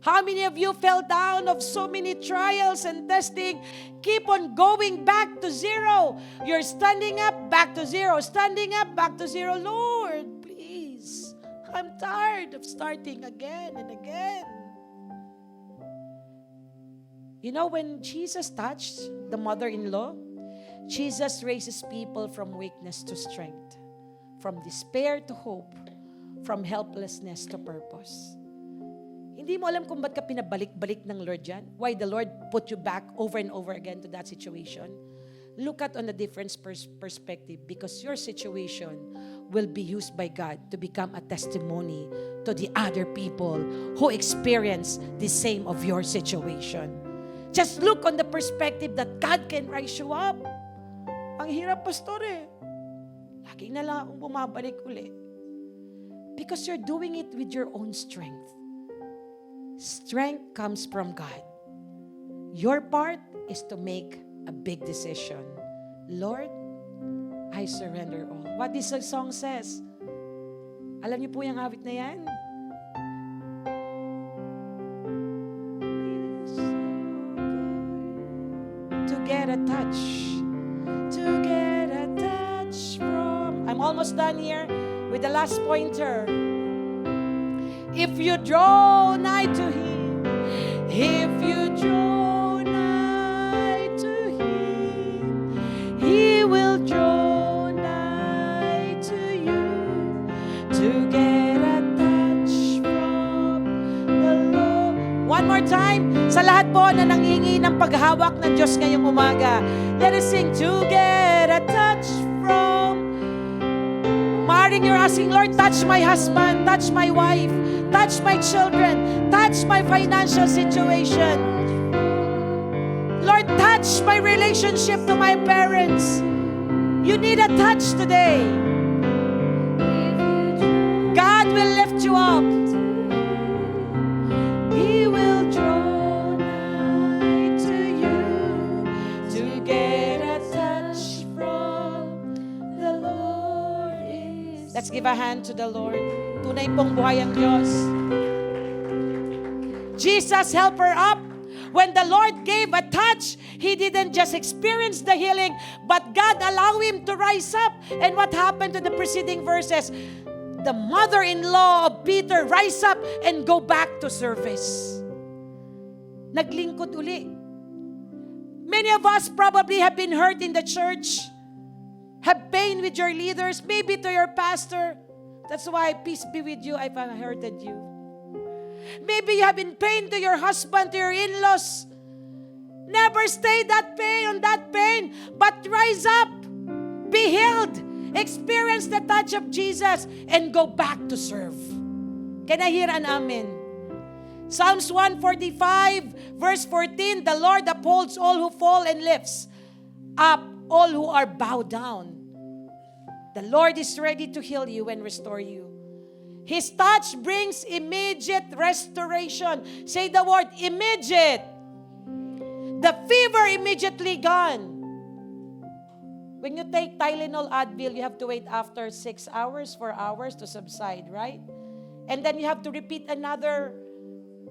Speaker 1: How many of you fell down of so many trials and testing? Keep on going back to zero. You're standing up, back to zero. Standing up, back to zero. Lord, please. I'm tired of starting again and again. You know, when Jesus touched the mother-in-law, Jesus raises people from weakness to strength, from despair to hope, from helplessness to purpose. Hindi mo alam kung ba't ka pinabalik-balik ng Lord yan? Why the Lord put you back over and over again to that situation? Look at on a different perspective, because your situation will be used by God to become a testimony to the other people who experience the same of your situation. Just look on the perspective that God can rise you up. Ang hirap, pastor eh. Lagi na lang akong bumabalik uli. Because you're doing it with your own strength. Strength comes from God. Your part is to make a big decision. Lord, I surrender all. What this song says? Alam niyo po yung awit na yan? To get a touch. To get a touch from... I'm almost done here with the last pointer. If you draw nigh to Him, if you draw nigh to Him, He will draw nigh to you to get a touch from the Lord. One more time, sa lahat po na nanghingi ng paghawak ng Diyos ngayong umaga, let us sing, to get a touch from. Maring you're asking, Lord, touch my husband, touch my wife, touch my children, touch my financial situation. Lord, touch my relationship to my parents. You need a touch today. God will lift you up. He will draw nigh to you to get a touch from the Lord. Let's give a hand to the Lord. Tunay pong buhay ang Diyos. Jesus, help her up. When the Lord gave a touch, he didn't just experience the healing, but God allowed him to rise up. And what happened to the preceding verses? The mother-in-law of Peter rise up and go back to service. Naglingkod uli. Many of us probably have been hurt in the church, have pain with your leaders, maybe to your pastor. That's why, peace be with you, I've hurted you. Maybe you have been pain to your husband, to your in-laws. Never stay on that pain, but rise up, be healed, experience the touch of Jesus, and go back to serve. Can I hear an amen? Psalms 145, verse 14, the Lord upholds all who fall and lifts up all who are bowed down. The Lord is ready to heal you and restore you. His touch brings immediate restoration. Say the word immediate. The fever immediately gone. When you take Tylenol, Advil, you have to wait after 6 hours, 4 hours to subside, right? And then you have to repeat another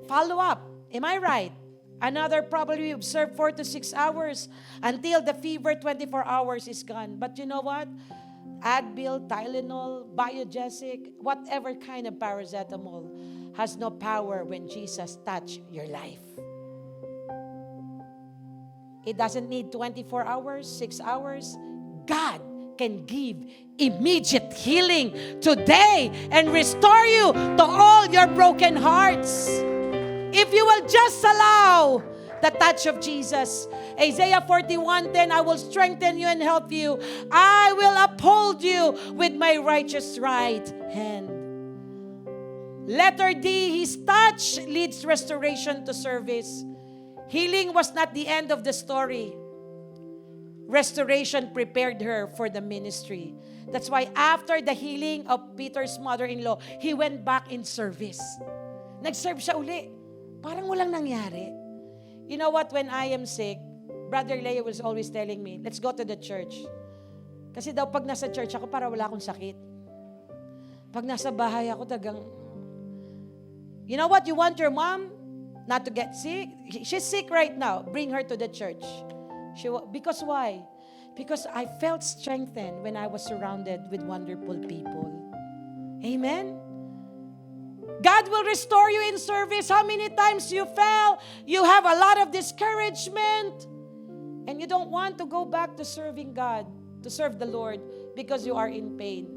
Speaker 1: follow-up. Am I right? Another probably observe 4 to 6 hours until the fever 24 hours is gone. But you know what? Advil, Tylenol, Biogesic, whatever kind of paracetamol has no power when Jesus touched your life. It doesn't need 24 hours, 6 hours. God can give immediate healing today and restore you to all your broken hearts. If you will just allow the touch of Jesus. Isaiah 41:10, I will strengthen you and help you. I will uphold you with my righteous right hand. Letter D, His touch leads restoration to service. Healing was not the end of the story. Restoration prepared her for the ministry. That's why after the healing of Peter's mother-in-law, he went back in service. Nag-serve siya uli. Parang walang nangyari. You know what, when I am sick, Brother Leo was always telling me, let's go to the church. Kasi daw pag nasa church ako, para wala akong sakit. Pag nasa bahay ako, tagang, you know what, you want your mom not to get sick? She's sick right now. Bring her to the church. Because why? Because I felt strengthened when I was surrounded with wonderful people. Amen? God will restore you in service. How many times you fell? You have a lot of discouragement. And you don't want to go back to serving God, to serve the Lord, because you are in pain.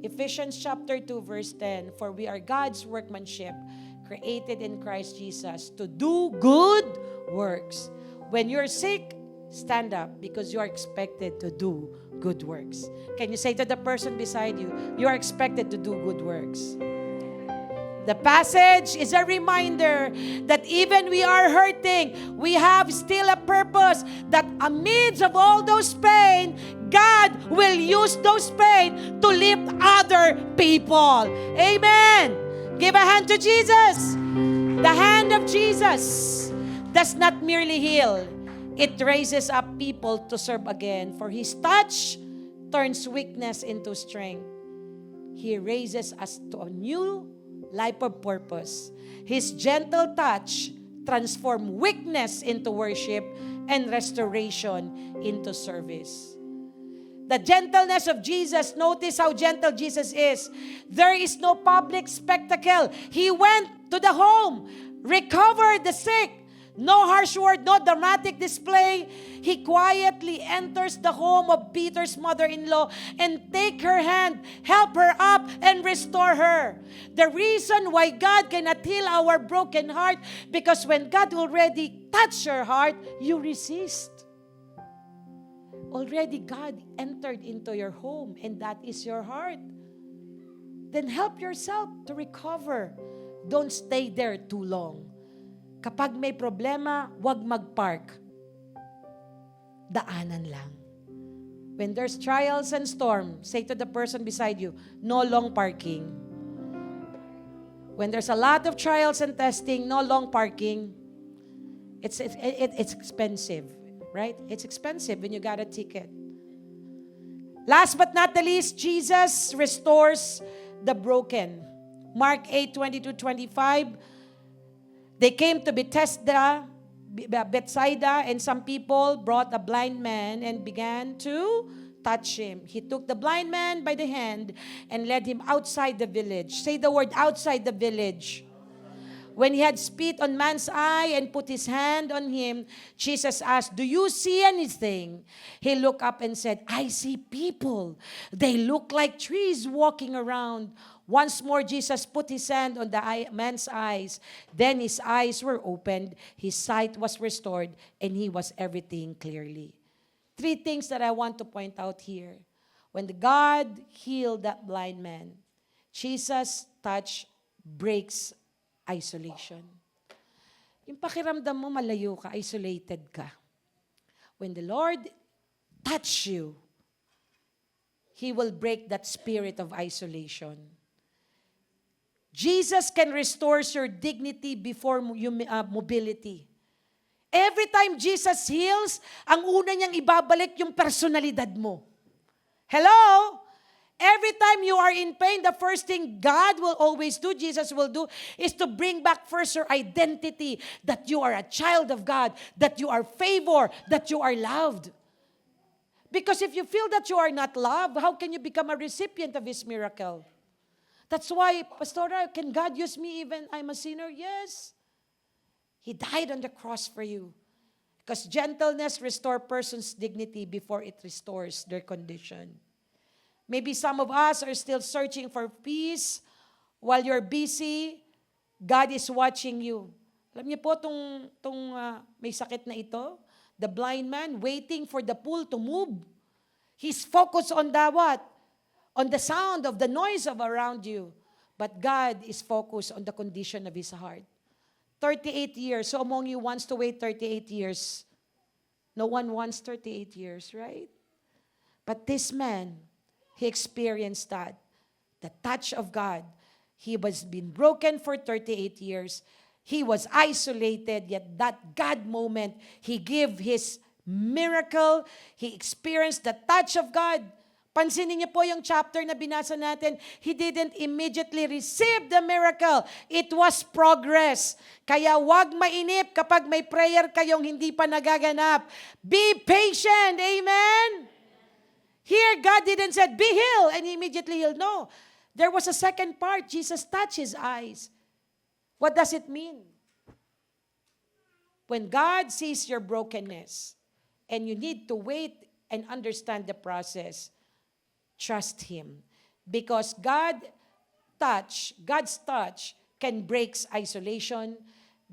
Speaker 1: Ephesians chapter 2, verse 10, for we are God's workmanship, created in Christ Jesus to do good works. When you're sick, stand up because you are expected to do good works. Can you say to the person beside you, you are expected to do good works? The passage is a reminder that even we are hurting, we have still a purpose, that amidst of all those pain, God will use those pain to lift other people. Amen. Give a hand to Jesus. The hand of Jesus does not merely heal. It raises up people to serve again. For His touch turns weakness into strength. He raises us to a new life of purpose. His gentle touch transforms weakness into worship and restoration into service. The gentleness of Jesus, notice how gentle Jesus is. There is no public spectacle. He went to the home, recovered the sick. No harsh word, no dramatic display. He quietly enters the home of Peter's mother-in-law and take her hand, help her up, and restore her. The reason why God cannot heal our broken heart, because when God already touched your heart, you resist. Already God entered into your home, and that is your heart. Then help yourself to recover. Don't stay there too long. Kapag may problema, wag mag-park. Daanan lang. When there's trials and storms, say to the person beside you, no long parking. When there's a lot of trials and testing, no long parking. It's expensive, right? It's expensive when you got a ticket. Last but not the least, Jesus restores the broken. Mark 8:22-25. They came to Bethsaida, and some people brought a blind man and began to touch him. He took the blind man by the hand and led him outside the village. Say the word outside the village. When he had spit on man's eye and put his hand on him, Jesus asked, "Do you see anything?" He looked up and said, "I see people. They look like trees walking around." Once more, Jesus put his hand on the man's eyes. Then his eyes were opened, his sight was restored, and he was everything clearly. Three things that I want to point out here. When God healed that blind man, Jesus' touch breaks isolation. Yung pakiramdam mo malayo ka, isolated ka. When the Lord touch you, He will break that spirit of isolation. Jesus can restore your dignity before mobility. Every time Jesus heals, ang una niyang ibabalik yung personalidad mo. Hello? Every time you are in pain, the first thing God will always do, Jesus will do, is to bring back first your identity, that you are a child of God, that you are favored, that you are loved. Because if you feel that you are not loved, how can you become a recipient of His miracle? That's why, Pastora, can God use me even I'm a sinner? Yes. He died on the cross for you. Because gentleness restores person's dignity before it restores their condition. Maybe some of us are still searching for peace while you're busy. God is watching you. Alam niyo po, may sakit na ito, the blind man waiting for the pool to move. He's focused on the what? On the sound of the noise of around you. But God is focused on the condition of his heart. 38 years. So among you wants to wait 38 years? No one wants 38 years, right? But this man, he experienced that. The touch of God. He was been broken for 38 years. He was isolated, yet that God moment, he gave his miracle. He experienced the touch of God. Pansinin niyo po yung chapter na binasa natin. He didn't immediately receive the miracle. It was progress. Kaya wag mainip kapag may prayer kayong hindi pa nagaganap. Be patient. Amen? Here, God didn't say, be healed, and he immediately healed. No. There was a second part. Jesus touched his eyes. What does it mean? When God sees your brokenness, and you need to wait and understand the process, trust Him. Because God's touch can break isolation.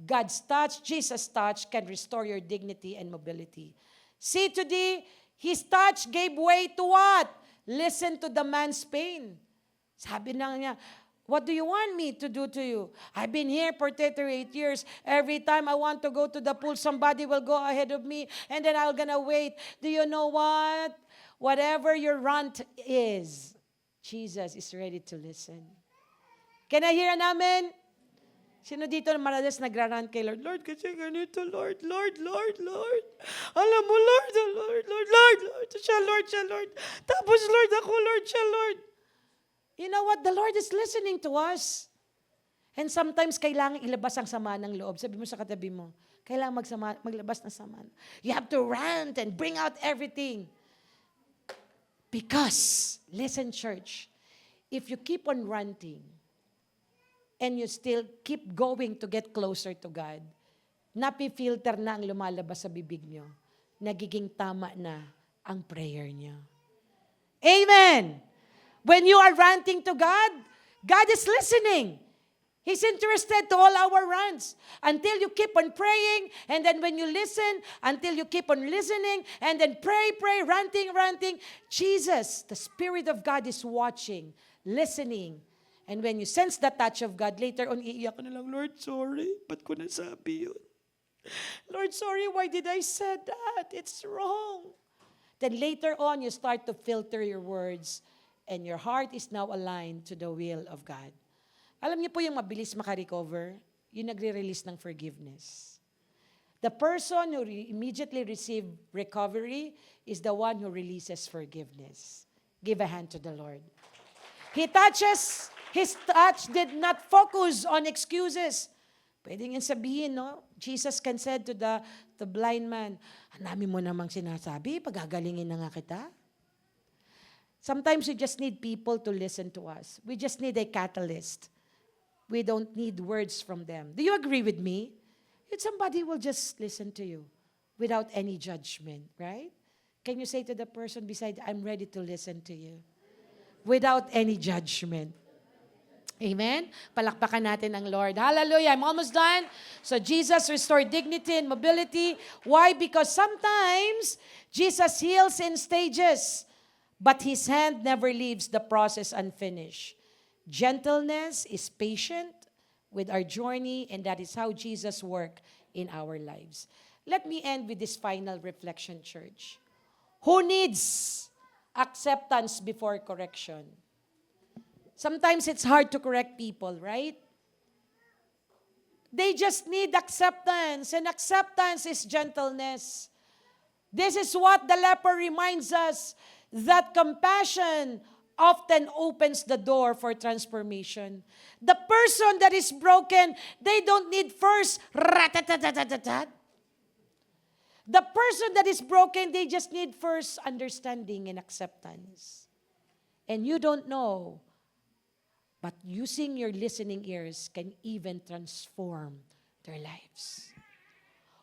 Speaker 1: God's touch, Jesus' touch, can restore your dignity and mobility. See today, His touch gave way to what? Listen to the man's pain. Sabi na niya, what do you want me to do to you? I've been here for 38 years. Every time I want to go to the pool, somebody will go ahead of me, and then I'm gonna wait. Do you know what? Whatever your rant is, Jesus is ready to listen. Can I hear an amen? Sino dito na madalas nagrarant kay Lord? Lord, kasi ganito, Lord. Alam mo, Lord. Siya, Lord. Tapos, Lord, ako, Lord, siya, Lord. You know what? The Lord is listening to us. And sometimes, kailangan ilabas ang sama ng loob. Sabi mo sa katabi mo, kailangan maglabas ng sama. You have to rant and bring out everything. Because, listen, church, if you keep on ranting, and you still keep going to get closer to God, napifilter na ang lumalabas sa bibig nyo. Nagiging tama na ang prayer nyo. Amen! When you are ranting to God, God is listening. He's interested to all our rants. Until you keep on praying, and then when you listen, until you keep on listening, and then pray, ranting. Jesus, the Spirit of God is watching, listening. And when you sense the touch of God, later on, iiyak ka na lang, Lord, sorry, ba't ko nasabi yun? Lord, sorry, why did I say that? It's wrong. Then later on, you start to filter your words, and your heart is now aligned to the will of God. Alam niyo po yung mabilis makarecover? Yung nagre-release ng forgiveness. The person who immediately receive recovery is the one who releases forgiveness. Give a hand to the Lord. His touch did not focus on excuses. Pwede nga sabihin, no? Jesus can said to the blind man, ang dami mo namang sinasabi, pagagalingin na nga kita. Sometimes we just need people to listen to us. We just need a catalyst. We don't need words from them. Do you agree with me? If somebody will just listen to you without any judgment, right? Can you say to the person beside, I'm ready to listen to you without any judgment? Amen? Palakpakan natin ang Lord. Hallelujah. I'm almost done. So Jesus restored dignity and mobility. Why? Because sometimes Jesus heals in stages, but His hand never leaves the process unfinished. Gentleness is patient with our journey, and that is how Jesus worked in our lives. Let me end with this final reflection, church. Who needs acceptance before correction? Sometimes it's hard to correct people, right? They just need acceptance, and acceptance is gentleness. This is what the leper reminds us, that compassion often opens the door for transformation. The person that is broken, they don't need first rat-tat-tat-tat-tat. The person that is broken, they just need first understanding and acceptance. And you don't know, but using your listening ears can even transform their lives.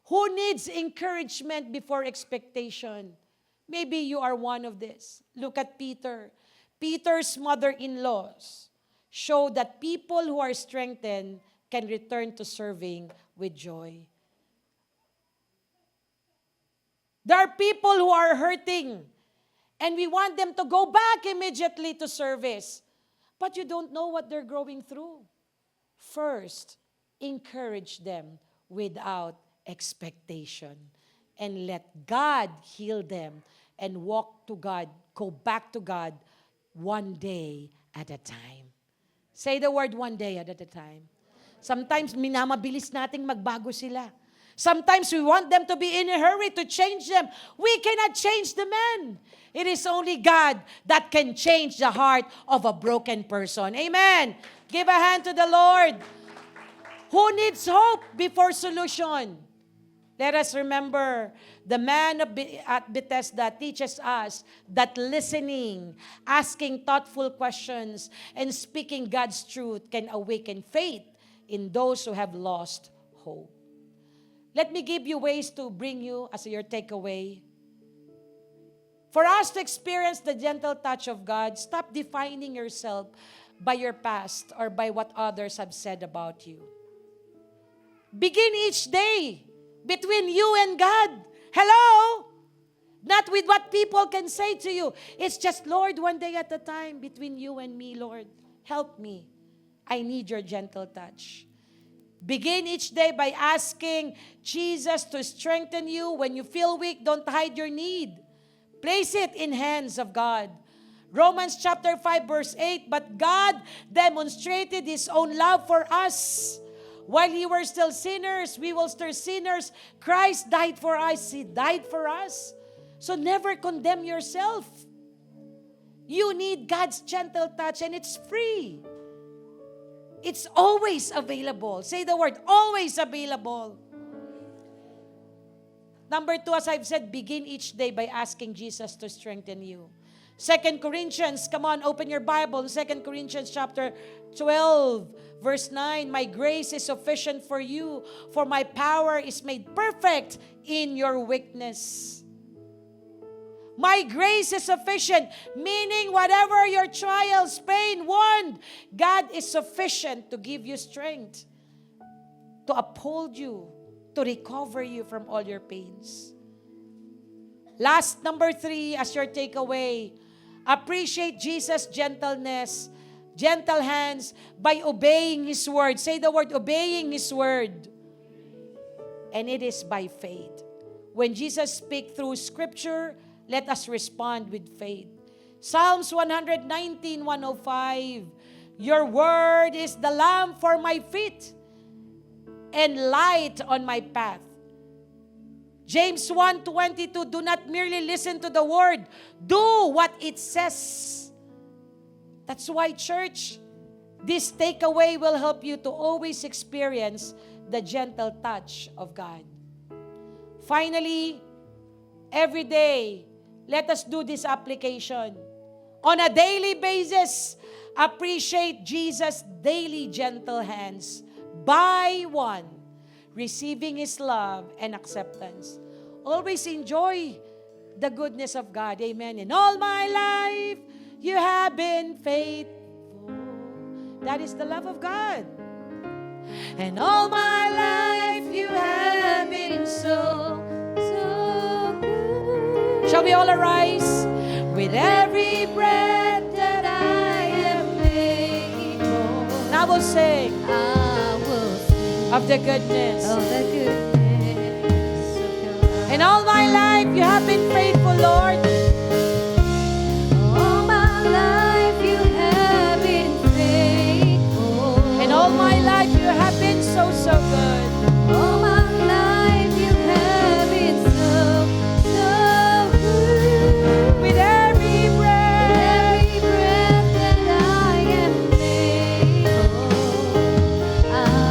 Speaker 1: Who needs encouragement before expectation? Maybe you are one of this. Look at Peter. Peter's mother-in-laws show that people who are strengthened can return to serving with joy. There are people who are hurting, and we want them to go back immediately to service. But you don't know what they're going through. First, encourage them without expectation, and let God heal them and walk to God, go back to God one day at a time. Say the word one day at a time. Sometimes minamabilis nating magbago sila. Sometimes we want them to be in a hurry to change them. We cannot change the man. It is only God that can change the heart of a broken person. Amen. Give a hand to the Lord. Who needs hope before solution? Let us remember, the man at Bethesda teaches us that listening, asking thoughtful questions, and speaking God's truth can awaken faith in those who have lost hope. Let me give you ways to bring you as your takeaway. For us to experience the gentle touch of God, stop defining yourself by your past or by what others have said about you. Begin each day between you and God. Hello? Not with what people can say to you. It's just, Lord, one day at a time between you and me, Lord. Help me. I need your gentle touch. Begin each day by asking Jesus to strengthen you. When you feel weak, don't hide your need. Place it in hands of God. Romans chapter 5 verse 8, but God demonstrated His own love for us. While we were still sinners, we will still sinners. Christ died for us. He died for us. So never condemn yourself. You need God's gentle touch, and it's free. It's always available. Say the word, always available. Number 2, as I've said, begin each day by asking Jesus to strengthen you. 2 Corinthians, come on, open your Bible. 2 Corinthians chapter 12, verse 9. My grace is sufficient for you, for my power is made perfect in your weakness. My grace is sufficient, meaning whatever your trials, pain, want, God is sufficient to give you strength, to uphold you, to recover you from all your pains. Last, number 3, as your takeaway, appreciate Jesus' gentleness, gentle hands by obeying His word. Say the word, obeying His word. And it is by faith. When Jesus speaks through Scripture, let us respond with faith. Psalms 119:105. Your word is the lamp for my feet and light on my path. James 1:22. Do not merely listen to the word. Do what it says. That's why, church, this takeaway will help you to always experience the gentle touch of God. Finally, every day, let us do this application. On a daily basis, Appreciate Jesus' daily gentle hands by one, receiving His love and acceptance. Always enjoy the goodness of God. Amen. In all my life, you have been faithful. That is the love of God. And all my life, you have been so good. Shall we all arise? With every breath that I am able, I will sing of the goodness
Speaker 2: of God.
Speaker 1: In all my life, you have been faithful, Lord.
Speaker 2: All my life, you have been faithful.
Speaker 1: In all my life, you have been so good.
Speaker 2: All my life, you have been so good.
Speaker 1: With every breath
Speaker 2: that I am able,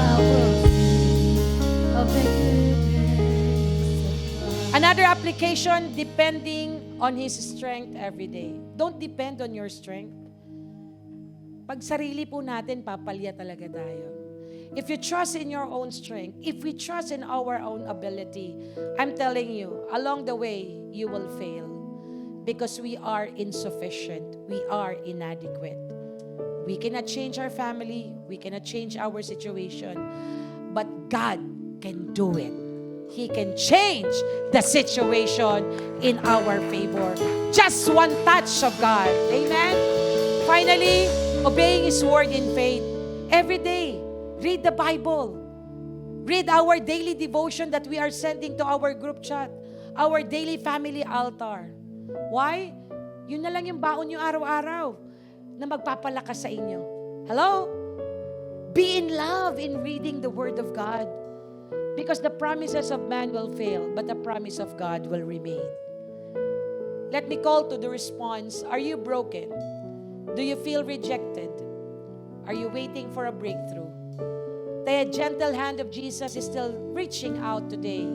Speaker 2: I will sing of the goodness of God.
Speaker 1: Another application, depending on His strength every day. Don't depend on your strength. Pag sarili po natin, papalya talaga tayo. If you trust in your own strength, if we trust in our own ability, I'm telling you, along the way, you will fail. Because we are insufficient. We are inadequate. We cannot change our family. We cannot change our situation. But God can do it. He can change the situation in our favor. Just one touch of God. Amen? Finally, obeying His word in faith. Every day, read the Bible. Read our daily devotion that we are sending to our group chat. Our daily family altar. Why? Yun na lang yung baon nyo araw-araw na magpapalakas sa inyo. Hello? Be in love in reading the Word of God. Because the promises of man will fail, but the promise of God will remain. Let me call to the response. Are you broken? Do you feel rejected? Are you waiting for a breakthrough? The gentle hand of Jesus is still reaching out today.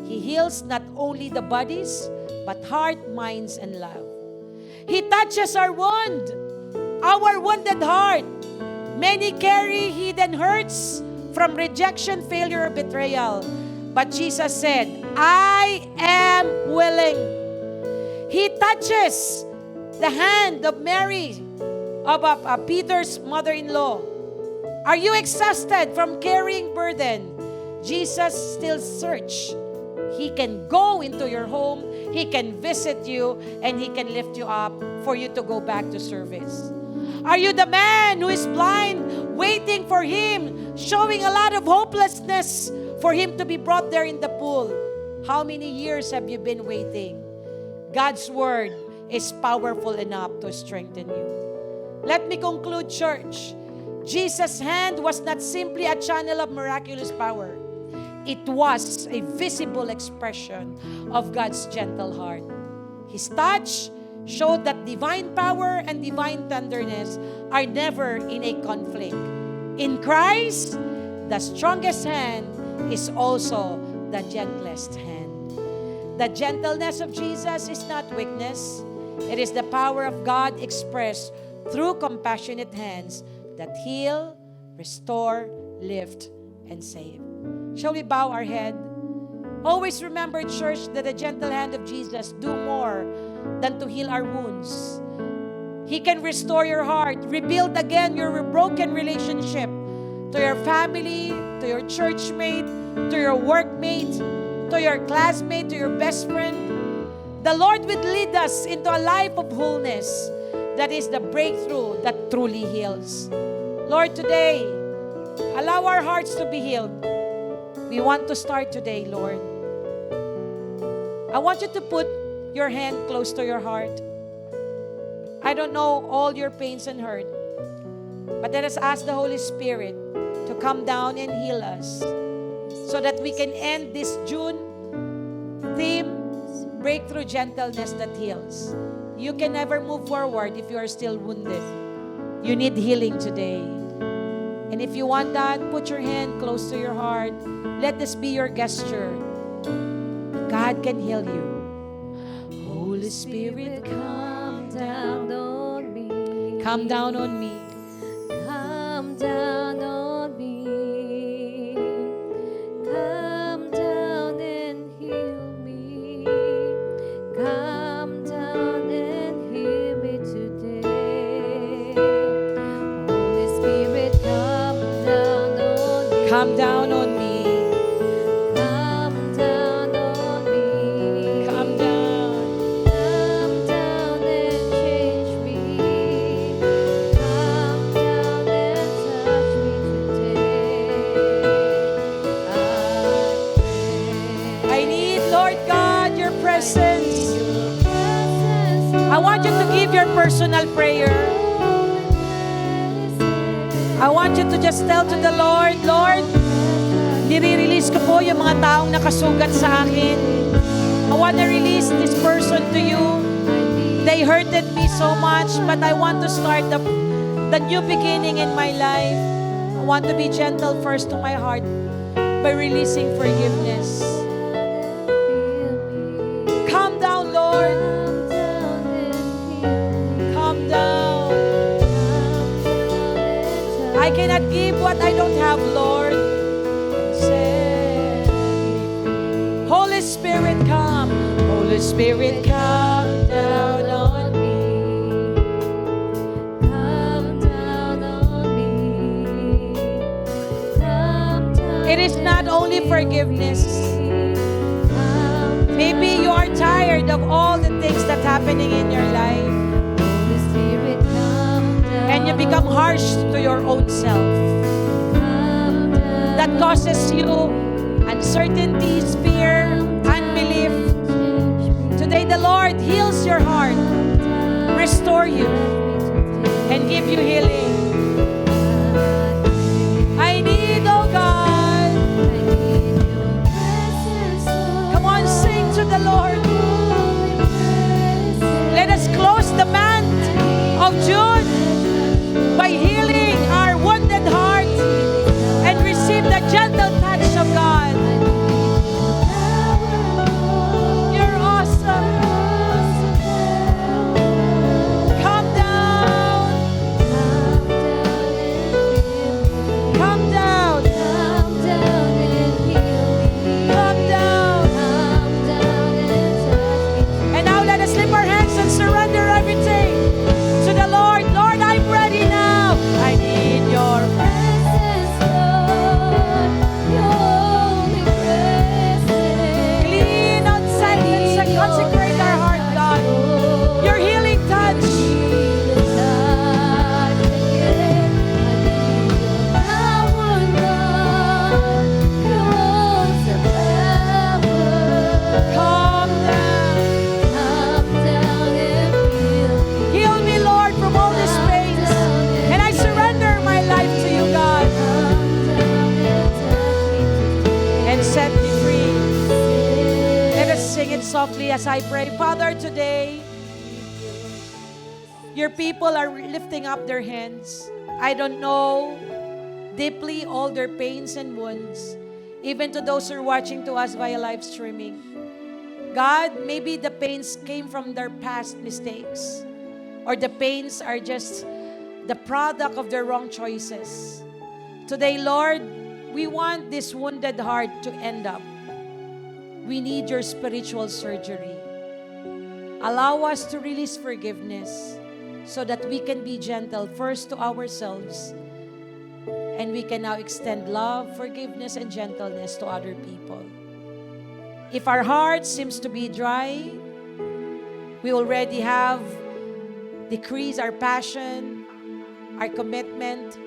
Speaker 1: He heals not only the bodies, but heart, minds, and love. He touches our wounded heart. Many carry hidden hurts from rejection, failure, or betrayal. But Jesus said, I am willing. He touches the hand of Mary, of Peter's mother-in-law. Are you exhausted from carrying burden? Jesus still search. He can go into your home, He can visit you, and He can lift you up for you to go back to service. Are you the man who is blind, waiting for Him, showing a lot of hopelessness for Him to be brought there in the pool? How many years have you been waiting? God's word is powerful enough to strengthen you. Let me conclude, church. Jesus' hand was not simply a channel of miraculous power. It was a visible expression of God's gentle heart. His touch showed that divine power and divine tenderness are never in a conflict. In Christ, the strongest hand is also the gentlest hand. The gentleness of Jesus is not weakness. It is the power of God expressed through compassionate hands that heal, restore, lift, and save. Shall we bow our head? Always remember, church, that the gentle hand of Jesus do more than to heal our wounds. He can restore your heart, rebuild again your broken relationship to your family, to your churchmate, to your workmate, to your classmate, to your best friend. The Lord will lead us into a life of wholeness. That is the breakthrough that truly heals. Lord, today, allow our hearts to be healed. We want to start today, Lord. I want you to put your hand close to your heart. I don't know all your pains and hurt, but let us ask the Holy Spirit to come down and heal us so that we can end this June theme, breakthrough gentleness that heals. You can never move forward if you are still wounded. You need healing today. And if you want that, put your hand close to your heart. Let this be your gesture. God can heal you. Holy Spirit, come
Speaker 2: down on me.
Speaker 1: Come down on me.
Speaker 2: Come down on me. Come down and heal me. Come down and heal me today. Holy Spirit, come down on me.
Speaker 1: Come down on me.
Speaker 2: Come down on me.
Speaker 1: Come down.
Speaker 2: Come down and change me. Come down and touch me today.
Speaker 1: I need, Lord God, your presence. I want you to give your personal prayer. I want you to just tell to the Lord, Lord, nire-release ko po yung mga taong nakasugat sa akin. I want to release this person to you. They hurted me so much, but I want to start the new beginning in my life. I want to be gentle first to my heart by releasing forgiveness. Calm down, Lord. Calm down. I cannot give what I don't have, Lord. Set me free. Holy Spirit, come. Holy Spirit, come down on me.
Speaker 2: Come down on me. Come down.
Speaker 1: It is not only forgiveness. Maybe you are tired of all the things that's happening in your life.
Speaker 2: Holy Spirit, come down.
Speaker 1: And you become harsh to your own self.
Speaker 2: Come down.
Speaker 1: That causes you uncertainty, fear, unbelief. Today the Lord heals your heart, restore you, and give you healing. I need, oh God. Come on, sing to the Lord. Let us close the month of June by healing our wounded heart and receive the gentle touch of God. You're awesome. Come down. Come down. Come down. And now let us lift our hands and surrender everything to the Lord. Lord, I'm ready now. I need your clean out silence and consecrate our heart, God. Your healing touch. Calm down. Heal me, Lord, from all these pains. And I surrender my life to you, God. And set me free. Let us sing it softly as I pray. Father, today, your people are lifting up their hands. I don't know deeply all their pains and wounds, even to those who are watching to us via live streaming. God, maybe the pains came from their past mistakes, or the pains are just the product of their wrong choices. Today, Lord, we want this wounded heart to end up. We need your spiritual surgery. Allow us to release forgiveness so that we can be gentle first to ourselves, and we can now extend love, forgiveness, and gentleness to other people. If our heart seems to be dry, we already have decreased our passion, our commitment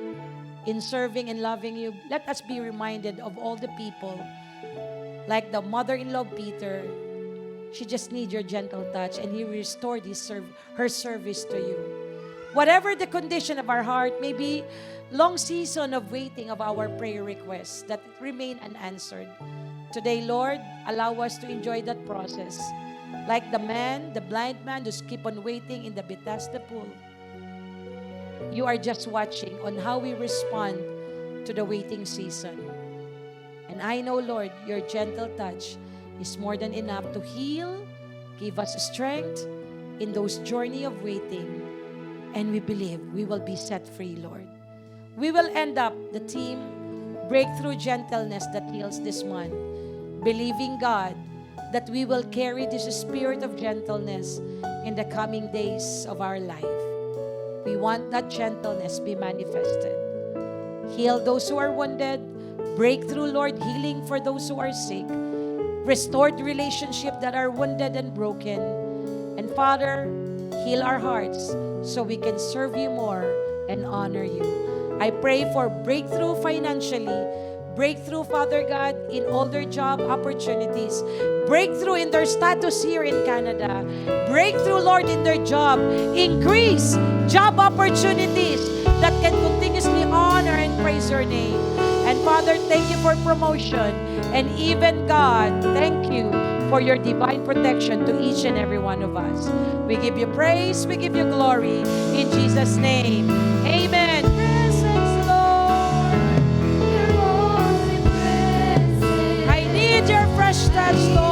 Speaker 1: in serving and loving you. Let us be reminded of all the people, like the mother-in-law of Peter. She just needs your gentle touch, and he restored her service to you. Whatever the condition of our heart, maybe long season of waiting of our prayer requests that remain unanswered. Today, Lord, allow us to enjoy that process. Like the blind man who's keep on waiting in the Bethesda pool. You are just watching on how we respond to the waiting season. And I know, Lord, your gentle touch is more than enough to heal, give us strength in those journey of waiting, And we believe we will be set free, Lord. We will end up the team Breakthrough Gentleness that heals this month, believing God that we will carry this spirit of gentleness in the coming days of our life. We want that gentleness be manifested. Heal those who are wounded. Breakthrough, Lord, healing for those who are sick. Restored relationships that are wounded and broken. And Father, heal our hearts so we can serve you more and honor you. I pray for breakthrough financially, breakthrough, Father God, in all their job opportunities, breakthrough in their status here in Canada, breakthrough, Lord, in their job, increase job opportunities that can continuously honor and praise your name. And Father, thank you for promotion. And even God, thank you for your divine protection to each and every one of us. We give you praise, we give you glory. In Jesus' name, amen. Presence, Lord.
Speaker 2: Your holy presence.
Speaker 1: I need your fresh touch, Lord.